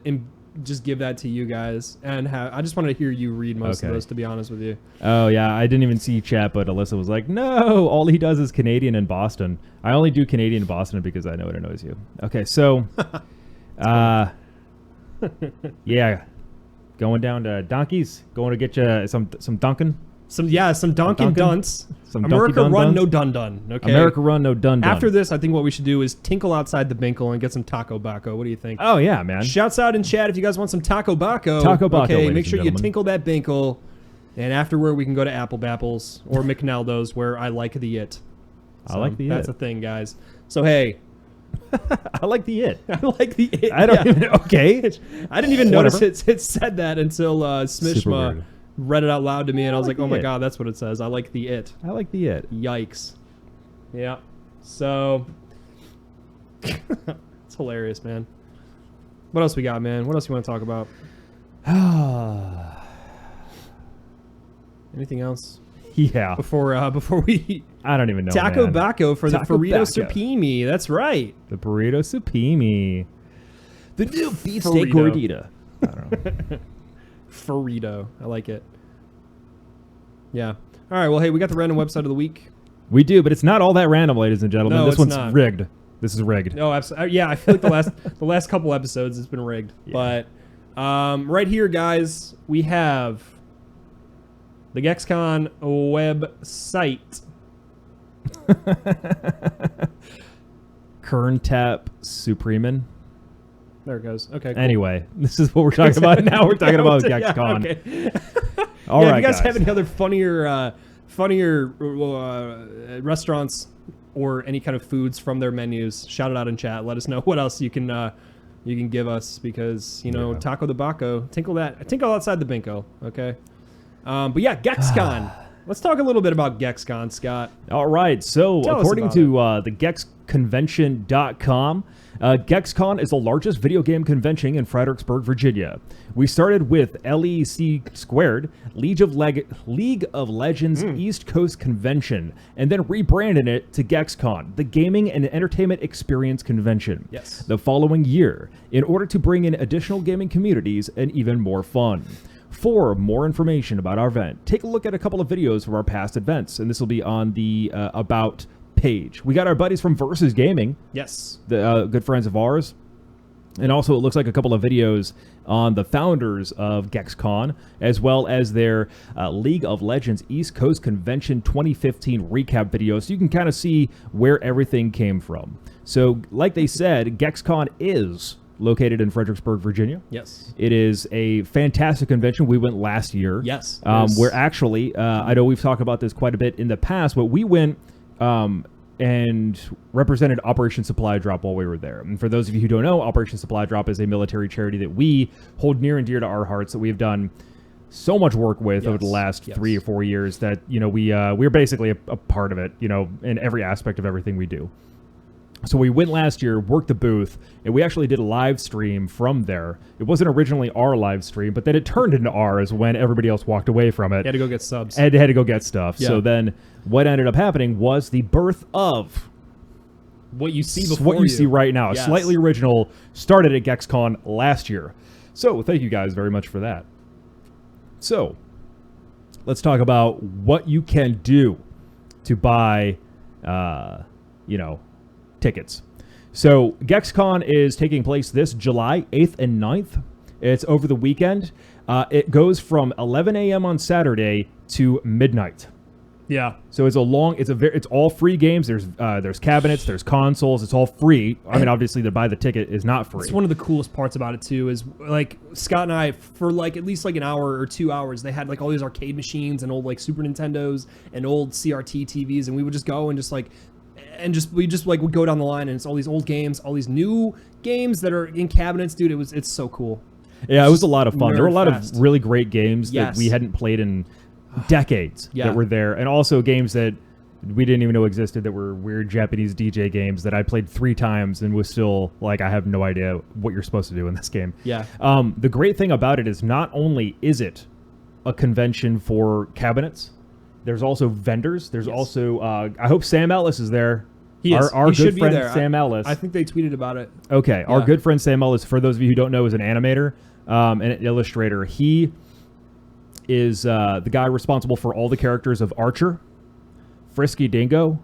just give that to you guys, and I just wanted to hear you read most of those, to be honest with you. Oh yeah, I didn't even see chat, but Alyssa was like, "No, all he does is Canadian and Boston." I only do Canadian and Boston because I know it annoys you. Okay, so, yeah, going down to Donkeys, going to get you some Dunkin'. Some Dunkin' Dunts. Some America Dunkin' run, Dunts. no dun-dun. Okay. America run, no dun-dun. After this, I think what we should do is tinkle outside the Binkle and get some Taco Baco. What do you think? Oh, yeah, man. Shouts out in chat if you guys want some Taco Baco. Taco Baco, okay, ladies make sure and you gentlemen. tinkle that Binkle. And afterward, we can go to Apple Bapples or McNaldo's, where I like the it. So I like the that's it. a thing, guys. So, hey. I like the it. I like the it. I don't even... Okay. I didn't even notice it said that until Smishma read it out loud to me, and I was like, oh my god, that's what it says. I like the it. I like the it. Yikes. Yeah. So it's hilarious, man. What else we got, man? What else you want to talk about? Anything else? Yeah. Before we I don't even know. Taco man. Baco for Taco the Burrito Baco. Supimi. That's right. The Burrito Supimi. The new beefsteak Burrito. gordita. I don't know. Burrito. I like it. Yeah. All right. Well, hey, we got the random website of the week. We do, but it's not all that random, ladies and gentlemen. No, this it's one's not. rigged. This is rigged. No, absolutely. Yeah, I feel like the last couple episodes it's been rigged. Yeah. But right here, guys, we have the GexCon website. Kern Tap Supremen. There it goes. Okay. Cool. Anyway, this is what we're talking about now. We're talking about GexCon. Okay. All right, if you guys have guys. any other funnier restaurants or any kind of foods from their menus, shout it out in chat. Let us know what else you can give us, because Taco the Baco, tinkle outside the Binko. Okay. But yeah, GexCon. Let's talk a little bit about GexCon, Scott. All right. So Tell us according about to the GexConvention.com, GexCon is the largest video game convention in Fredericksburg, Virginia. We started with LEC Squared, League of Legends East Coast Convention, and then rebranded it to GexCon, the Gaming and Entertainment Experience Convention. Yes. The following year, in order to bring in additional gaming communities and even more fun. For more information about our event, take a look at a couple of videos from our past events, and this will be on the About page. We got our buddies from Versus Gaming. Yes. The good friends of ours. And also, it looks like a couple of videos on the founders of GexCon, as well as their League of Legends East Coast Convention 2015 recap video, so you can kind of see where everything came from. So, like they said, GexCon is located in Fredericksburg, Virginia. Yes. It is a fantastic convention. We went last year. Yes. We're actually, I know we've talked about this quite a bit in the past, but we went and represented Operation Supply Drop while we were there. And for those of you who don't know, Operation Supply Drop is a military charity that we hold near and dear to our hearts, that we've done so much work with over the last 3 or 4 years, that we're basically a part of it, in every aspect of everything we do. So we went last year, worked the booth, and we actually did a live stream from there. It wasn't originally our live stream, but then it turned into ours when everybody else walked away from it. You had to go get subs. And had to go get stuff. Yeah. So then what ended up happening was the birth of what you see before what you see right now. Yes. Slightly Original started at GexCon last year. So thank you guys very much for that. So let's talk about what you can do to buy, tickets. So GexCon is taking place this July 8th and 9th. It's over the weekend. It goes from 11 a.m. on Saturday to midnight. Yeah. So it's all free games. There's cabinets, there's consoles. It's all free. I mean, obviously, to buy the ticket is not free. It's one of the coolest parts about it too. Is like Scott and I, for like at least like an hour or 2 hours, they had like all these arcade machines and old like Super Nintendos and old CRT TVs, and we would just go and we just would go down the line, and it's all these old games, all these new games that are in cabinets, dude. It's so cool. Yeah, it was a lot of fun. There were a lot of really great games that we hadn't played in decades that were there, and also games that we didn't even know existed that were weird Japanese DJ games that I played 3 times and was still like, I have no idea what you're supposed to do in this game. Yeah. The great thing about it is not only is it a convention for cabinets, there's also vendors. There's also I hope Sam Ellis is there. He is. Our he good friend there. Sam Ellis. I think they tweeted about it. Okay, our good friend Sam Ellis, for those of you who don't know, is an animator and an illustrator. He is the guy responsible for all the characters of Archer, Frisky Dingo,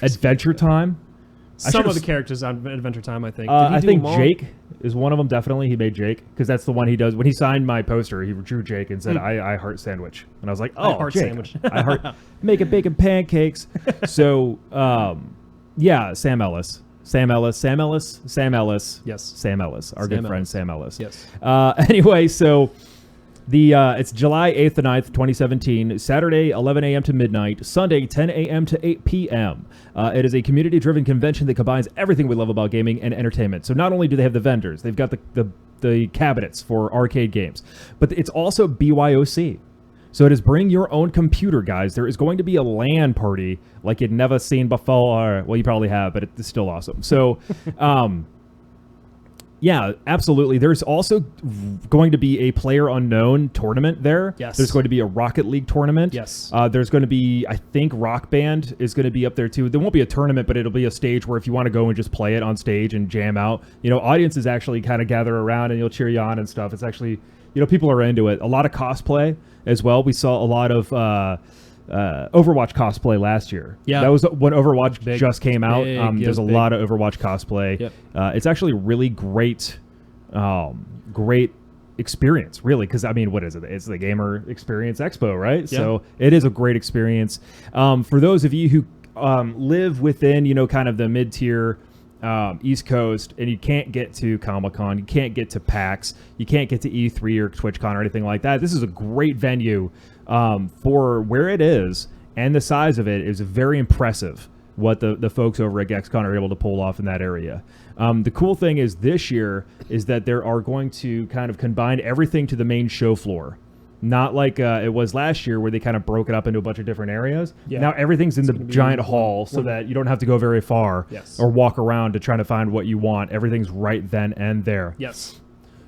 Adventure Time. Some of the characters on Adventure Time, I think. I think Jake is one of them, definitely. He made Jake, because that's the one he does. When he signed my poster, he drew Jake and said, I heart sandwich. And I was like, oh, I heart Jake. sandwich. I heart making bacon pancakes. So, Sam Ellis. Sam Ellis. Yes. Sam Ellis, our good friend Sam Ellis. Yes. Anyway, so it's July 8th and 9th, 2017, Saturday, 11 a.m. to midnight, Sunday, 10 a.m. to 8 p.m. It is a community-driven convention that combines everything we love about gaming and entertainment. So not only do they have the vendors, they've got the cabinets for arcade games, but it's also BYOC. So it is bring your own computer, guys. There is going to be a LAN party like you'd never seen before. Well, you probably have, but it's still awesome. So, yeah, absolutely. There's also going to be a PlayerUnknown tournament there. Yes. There's going to be a Rocket League tournament. Yes. There's going to be, I think, Rock Band is going to be up there too. There won't be a tournament, but it'll be a stage where if you want to go and just play it on stage and jam out, audiences actually kind of gather around and you'll cheer you on and stuff. It's actually, people are into it. A lot of cosplay as well. We saw a lot of Overwatch cosplay last year. Yeah, that was when Overwatch just came out. There's a lot of Overwatch cosplay. Yep. It's actually really great experience, really, because I mean, what is it? It's the Gamer Experience Expo, right? Yeah. So it is a great experience. For those of you who live within, kind of the mid-tier East Coast, and you can't get to Comic-Con, you can't get to PAX, you can't get to E3 or TwitchCon or anything like that. This is a great venue for where it is, and the size of it is very impressive what the folks over at GexCon are able to pull off in that area. The cool thing is this year is that they are going to kind of combine everything to the main show floor. Not like it was last year where they kind of broke it up into a bunch of different areas. Yeah. Now everything's in the giant hall so that you don't have to go very far or walk around to try to find what you want. Everything's right then and there. Yes.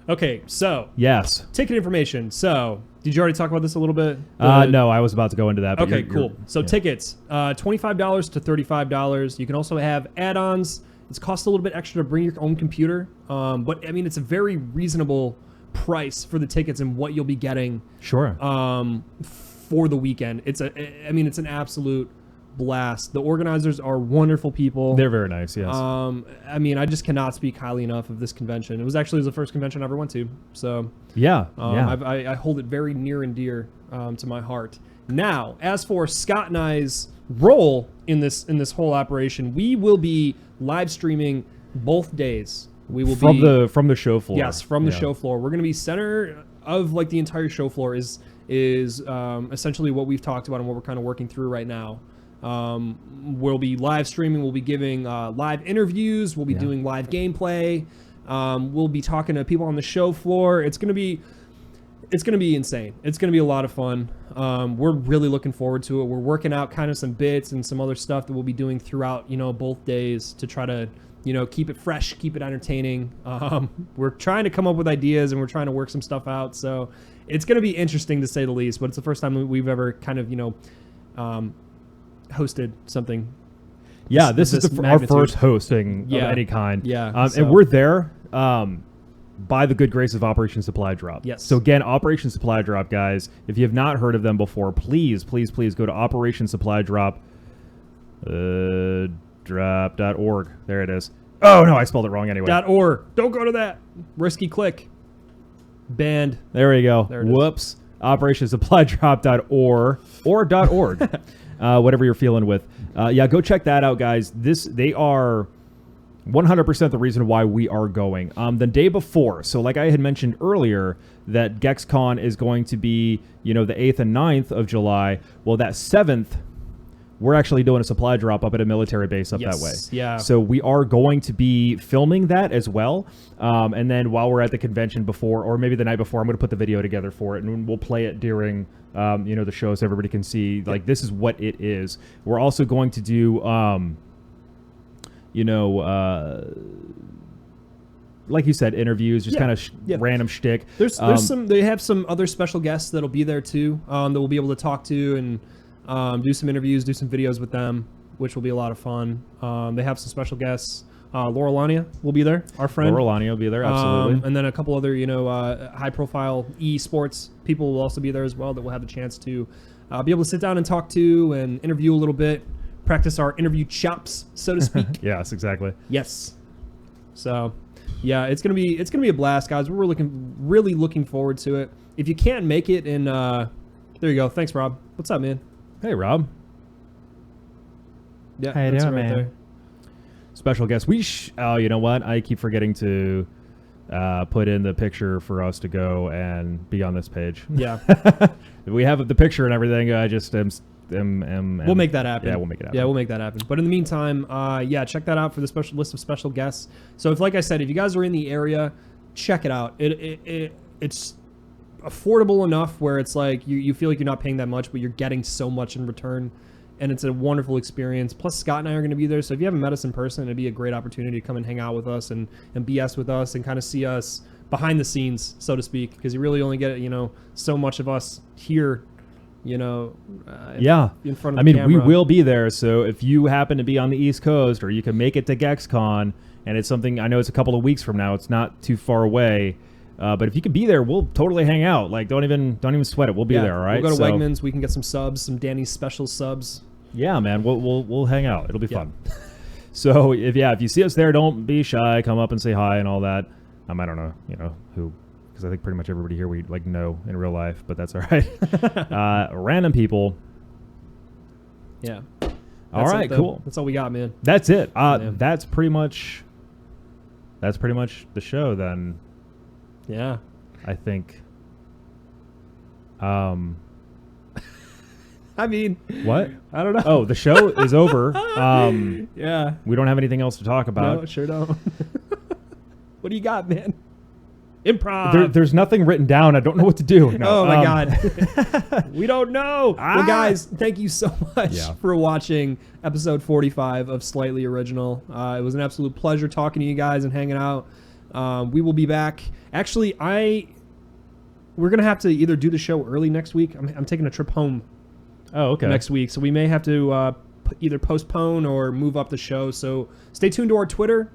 Okay, so. Yes. Ticket information. So, did you already talk about this a little bit? No, I was about to go into that. But okay, cool. So tickets, $25 to $35. You can also have add-ons. It's cost a little bit extra to bring your own computer. But, I mean, it's a very reasonable price for the tickets and what you'll be getting for the weekend. It's an absolute blast. The organizers are wonderful people. They're very nice. Yes. I mean, I just cannot speak highly enough of this convention. It was actually the first convention I ever went to. So I hold it very near and dear to my heart. Now, as for Scott and I's role in this whole operation, we will be live streaming both days. We will from the show floor. Yes, from the show floor. We're going to be center of like the entire show floor is essentially what we've talked about and what we're kind of working through right now. We'll be live streaming. We'll be giving live interviews. We'll be doing live gameplay. We'll be talking to people on the show floor. It's gonna be insane. It's gonna be a lot of fun. We're really looking forward to it. We're working out kind of some bits and some other stuff that we'll be doing throughout both days to try to keep it fresh, keep it entertaining. We're trying to come up with ideas and we're trying to work some stuff out. So it's going to be interesting to say the least, but it's the first time we've ever kind of, hosted something. Yeah, this is our first hosting of any kind. Yeah. And we're there by the good grace of Operation Supply Drop. Yes. So again, Operation Supply Drop, guys, if you have not heard of them before, please, please, please go to Operation Supply Drop Drop.org. There it is. Oh, no, I spelled it wrong anyway. .org. Don't go to that. Risky click. Banned. There we go. There it Whoops. Is. Operation Supply Drop.org or .org. Whatever you're feeling with. Yeah, go check that out, guys. They are 100% the reason why we are going. The day before, so like I had mentioned earlier, that GexCon is going to be, the 8th and 9th of July. Well, that 7th, we're actually doing a supply drop up at a military base up that way. Yeah. So we are going to be filming that as well. And then while we're at the convention before, or maybe the night before, I'm going to put the video together for it, and we'll play it during, the show so everybody can see, like, this is what it is. We're also going to do, like you said, interviews, just kind of random shtick. There's they have some other special guests that'll be there too, that we'll be able to talk to and do some interviews, do some videos with them, which will be a lot of fun. They have some special guests. Laura Lania will be there, our friend. Laura Lania will be there, absolutely. And then a couple other, high-profile esports people will also be there as well that we'll have a chance to be able to sit down and talk to and interview a little bit, practice our interview chops, so to speak. Yes, exactly. Yes. So, yeah, it's gonna be a blast, guys. We're really looking forward to it. If you can't make it in, there you go. Thanks, Rob. What's up, man? Hey, Rob. Yeah, how you doing, man? There. Special guest. You know what? I keep forgetting to put in the picture for us to go and be on this page. Yeah. We have the picture and everything. I just am. We'll make that happen. Yeah, we'll make it happen. Yeah, we'll make that happen. But in the meantime, check that out for the special list of special guests. So like I said, if you guys are in the area, check it out. It's affordable enough where it's like you feel like you're not paying that much, but you're getting so much in return, and it's a wonderful experience. Plus, Scott and I are going to be there, so if you haven't met us in person, it'd be a great opportunity to come and hang out with us and BS with us and kind of see us behind the scenes, so to speak, because you really only get so much of us here. In front of the camera. We will be there, so if you happen to be on the East Coast or you can make it to GexCon, and it's something, I know it's a couple of weeks from now, it's not too far away, but if you could be there, we'll totally hang out. Like, don't even sweat it. We'll be there, all right? We'll go to Wegmans. We can get some subs, some Danny's special subs. Yeah, man. We'll hang out. It'll be fun. So if you see us there, don't be shy. Come up and say hi and all that. I don't know, who, because I think pretty much everybody here we know in real life, but that's all right. Random people. Yeah. All right, cool. That's all we got, man. That's it. That's pretty much the show then. Yeah. I think. I mean, what? I don't know. Oh, the show is over. Yeah. We don't have anything else to talk about. No, sure don't. What do you got, man? Improv. There's nothing written down. I don't know what to do. No, oh my God. We don't know. Well, guys, thank you so much for watching episode 45 of Slightly Original. It was an absolute pleasure talking to you guys and hanging out. We will be back. Actually, we're gonna have to either do the show early next week. I'm taking a trip home. Oh, okay. Next week, so we may have to either postpone or move up the show. So stay tuned to our Twitter,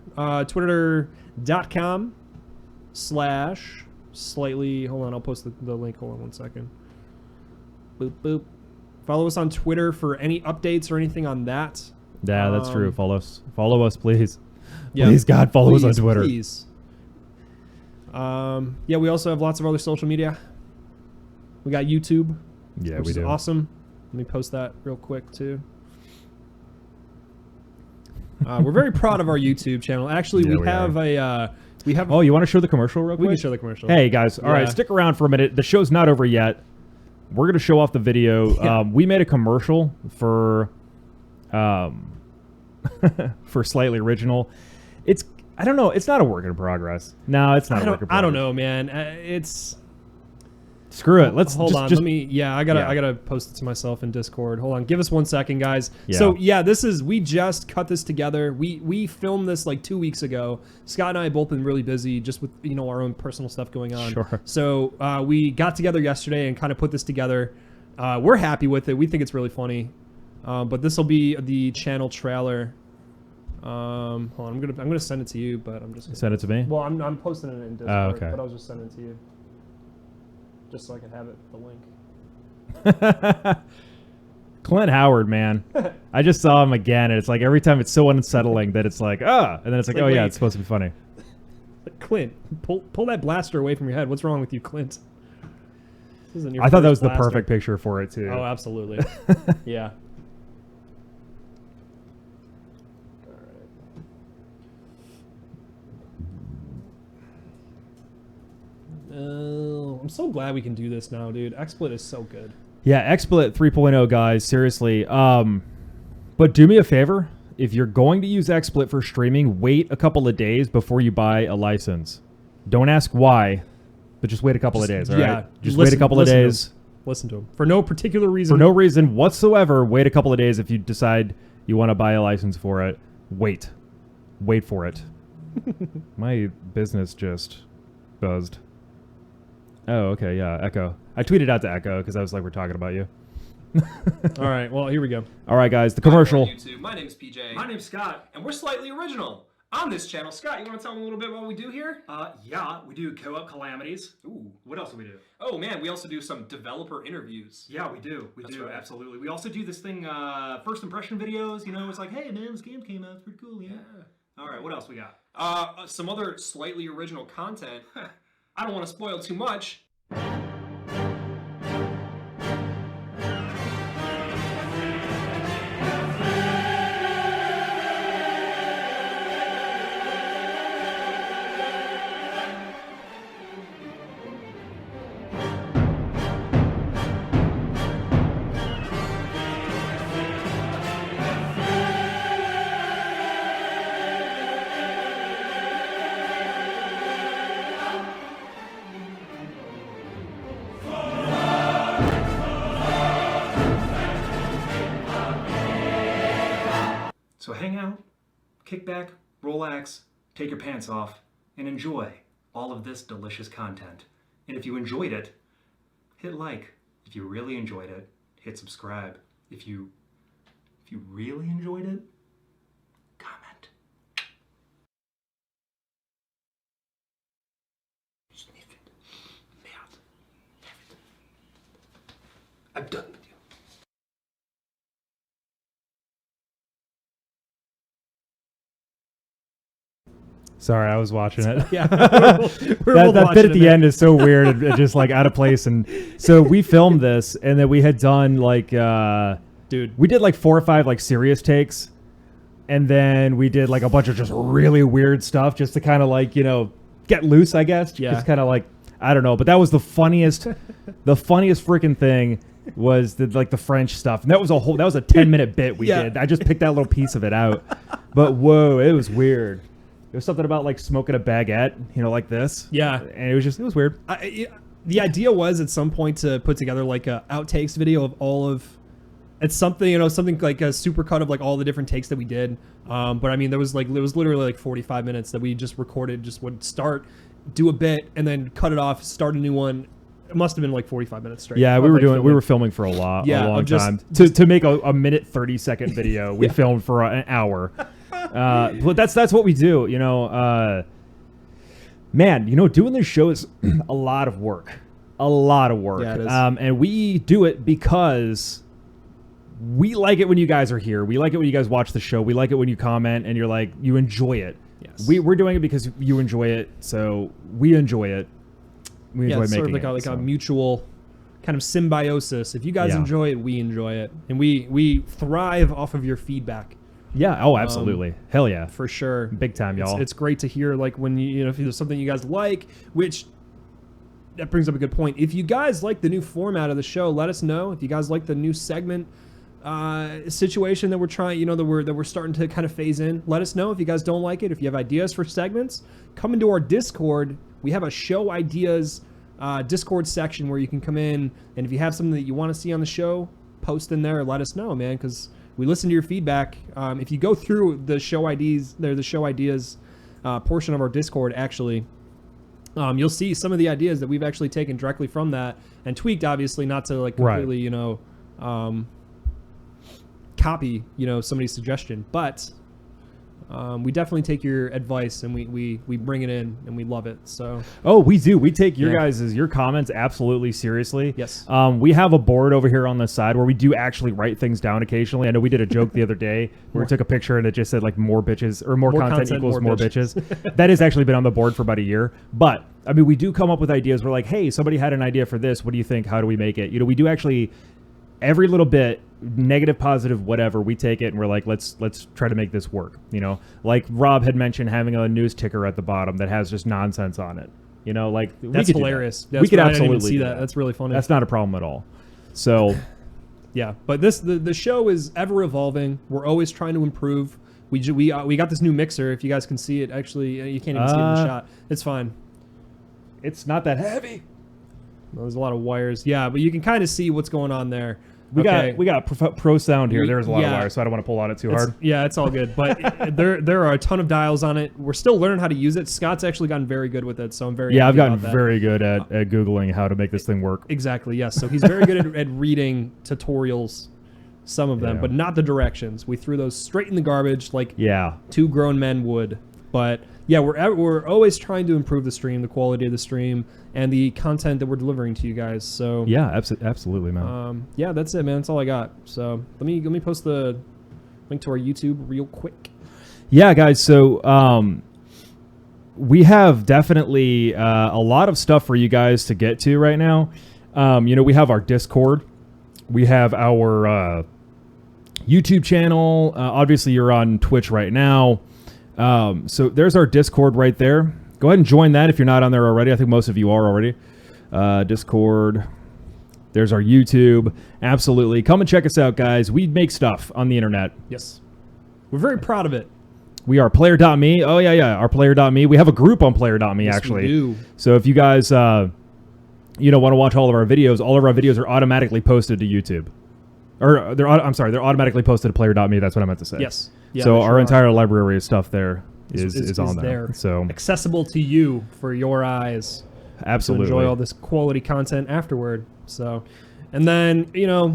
twitter.com/slightly. Hold on, I'll post the link. Hold on 1 second. Boop boop. Follow us on Twitter for any updates or anything on that. Yeah, that's true. Follow us, please. Yeah, please, God, follow us on Twitter. Please. We also have lots of other social media. We got YouTube. Yeah, which we is do. Awesome. Let me post that real quick too. We're very proud of our YouTube channel. Actually, we have. Oh, you want to show the commercial real quick? We can show the commercial. Hey guys, all right, stick around for a minute. The show's not over yet. We're gonna show off the video. We made a commercial for, for Slightly Original. I don't know. It's not a work in progress. No, it's not a work in progress. I don't know, man. It's. Screw it. Let's hold on. Let me. I gotta post it to myself in Discord. Hold on. Give us 1 second, guys. Yeah. So we just cut this together. We filmed this like 2 weeks ago. Scott and I have both been really busy, just with our own personal stuff going on. Sure. So we got together yesterday and kind of put this together. We're happy with it. We think it's really funny. But this will be the channel trailer. Hold on. I'm gonna send it to you, but I'm just send it to me. Well, I'm posting it in Discord. Oh, okay. But I was just sending it to you. Just so I can have it, the link. Clint Howard, man. I just saw him again, and it's like every time it's so unsettling that it's like, and then it's like, oh, yeah, it's supposed to be funny. Clint, pull that blaster away from your head. What's wrong with you, Clint? I thought that was the perfect picture for it, too. Oh, absolutely. Yeah. I'm so glad we can do this now, dude. XSplit is so good. Yeah, XSplit 3.0, guys. Seriously. But do me a favor. If you're going to use XSplit for streaming, wait a couple of days before you buy a license. Don't ask why, but just wait a couple of days, all right? Just wait a couple of days. Listen to them. For no particular reason. For no reason whatsoever, wait a couple of days if you decide you want to buy a license for it. Wait. Wait for it. My business just buzzed. Oh, okay, yeah, Echo. I tweeted out to Echo because I was like, we're talking about you. All right, well, here we go. All right, guys, the commercial. Hi, YouTube. My name's PJ. My name's Scott. And we're slightly original. On this channel, Scott, you want to tell them a little bit what we do here? Yeah, we do co-op calamities. Ooh. What else do we do? Oh, man, we also do some developer interviews. Yeah, we do. That's right. Absolutely. We also do this thing, first impression videos. You know, it's like, hey, man, this game came out. It's pretty cool, yeah. All right, what else we got? Some other slightly original content. I don't want to spoil too much. So hang out, kick back, relax, take your pants off, and enjoy all of this delicious content. And if you enjoyed it, hit like. If you really enjoyed it, hit subscribe. If you really enjoyed it, comment. I'm done with you. Sorry, I was watching it. Yeah. that bit at the end is so weird and just like out of place. And so we filmed this, and then we had done like, dude, we did like 4 or 5 like serious takes, and then we did like a bunch of just really weird stuff just to kind of like, you know, get loose, I guess. Yeah. Just kind of like, I don't know, but that was the funniest, freaking thing was the French stuff, and that was a 10-minute bit we did. I just picked that little piece of it out, but whoa, it was weird. It was something about like smoking a baguette, you know, like this. Yeah. And it was weird. The idea was at some point to put together like a outtakes video of all of, it's something, you know, something like a supercut of like all the different takes that we did. But I mean, it was literally like 45 minutes that we just recorded, just would start, do a bit, and then cut it off, start a new one. It must have been like 45 minutes straight. Yeah, we were filming for a long time. To make a minute 30-second video, we filmed for an hour. But that's what we do, you know. Man, you know, doing this show is a lot of work. Yeah, it is. And we do it because we like it when you guys are here. We like it when you guys watch the show. We like it when you comment and you're like, you enjoy it. Yes. We're doing it because you enjoy it, so we enjoy it. We enjoy making it. Sort of like a mutual kind of symbiosis. If you guys enjoy it, we enjoy it, and we thrive off of your feedback. Yeah. Oh, absolutely. Hell yeah. For sure. Big time, y'all. It's great to hear, like, when you know, if there's something you guys like, which that brings up a good point. If you guys like the new format of the show, let us know. If you guys like the new segment situation that we're trying, you know, that we're starting to kind of phase in, let us know. If you guys don't like it, if you have ideas for segments, come into our Discord. We have a show ideas Discord section where you can come in, and if you have something that you want to see on the show, post in there. Let us know, man, because we listen to your feedback. If you go through the show ideas portion of our Discord, actually, you'll see some of the ideas that we've actually taken directly from that and tweaked, obviously, not to like completely, you know, copy, you know, somebody's suggestion, but we definitely take your advice and we bring it in and we love it. So we do. We take your comments absolutely seriously. Yes. We have a board over here on the side where we do actually write things down occasionally. I know we did a joke the other day where we took a picture and it just said like more bitches or more content equals more bitches. That has actually been on the board for about a year. But I mean, we do come up with ideas. We're like, hey, somebody had an idea for this. What do you think? How do we make it? You know, we do actually every little bit, negative, positive, whatever, we take it and we're like, let's try to make this work. You know, like Rob had mentioned, having a news ticker at the bottom that has just nonsense on it. You know, like that's hilarious. We could absolutely see that. That's really funny. That's not a problem at all. So, yeah, but the show is ever evolving. We're always trying to improve. We got this new mixer. If you guys can see it, actually, you can't even see it in the shot. It's fine. It's not that heavy. Well, there's a lot of wires. Yeah, but you can kind of see what's going on there. We got pro sound here. There's a lot of wires, so I don't want to pull on it too hard. Yeah, it's all good. But there are a ton of dials on it. We're still learning how to use it. Scott's actually gotten very good with it, so I'm very happy I've gotten about that. very good at Googling how to make this thing work. Exactly, yes. So he's very good at reading tutorials, some of them, but not the directions. We threw those straight in the garbage like two grown men would. But yeah, we're always trying to improve the stream, the quality of the stream, and the content that we're delivering to you guys. So yeah, absolutely, man. Yeah, that's it, man. That's all I got. So let me post the link to our YouTube real quick. Yeah, guys. So we have definitely a lot of stuff for you guys to get to right now. You know, we have our Discord, we have our YouTube channel. Obviously, you're on Twitch right now. So there's our Discord right there. Go ahead and join that if you're not on there already. I think most of you are already. Discord. There's our YouTube. Absolutely. Come and check us out, guys. We make stuff on the internet. Yes. We're very proud of it. We are player.me. Oh, yeah. Our player.me. We have a group on player.me, actually. We do. So if you guys, want to watch all of our videos are automatically posted to YouTube. Or they're automatically posted to player.me. That's what I meant to say. Yes. Yeah, so our entire library of stuff there is on there. So accessible to you for your eyes. Absolutely. To enjoy all this quality content afterward. So, and then,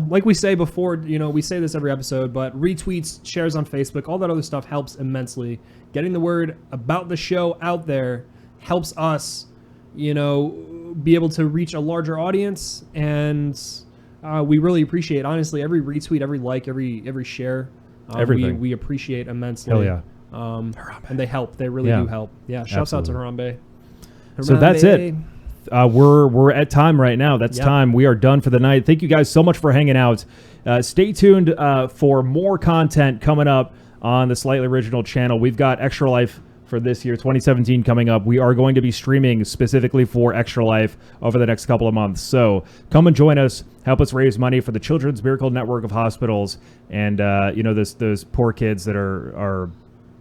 like we say before, we say this every episode, but retweets, shares on Facebook, all that other stuff helps immensely. Getting the word about the show out there helps us, be able to reach a larger audience, and we really appreciate, honestly, every retweet, every like, every share. Everything. We appreciate immensely. Hell yeah. And they help. They really do help. Yeah. Shouts out to Harambe. So that's it. We're at time right now. That's time. We are done for the night. Thank you guys so much for hanging out. Stay tuned for more content coming up on the Slightly Original channel. We've got Extra Life for this year, 2017, coming up. We are going to be streaming specifically for Extra Life over the next couple of months. So come and join us. Help us raise money for the Children's Miracle Network of Hospitals, and those poor kids that are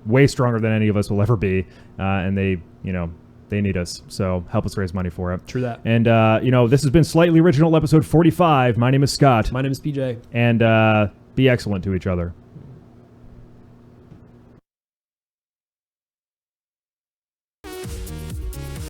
way stronger than any of us will ever be, and they need us. So help us raise money for it. True that. And this has been Slightly Original episode 45. My name is Scott. My name is PJ. And be excellent to each other.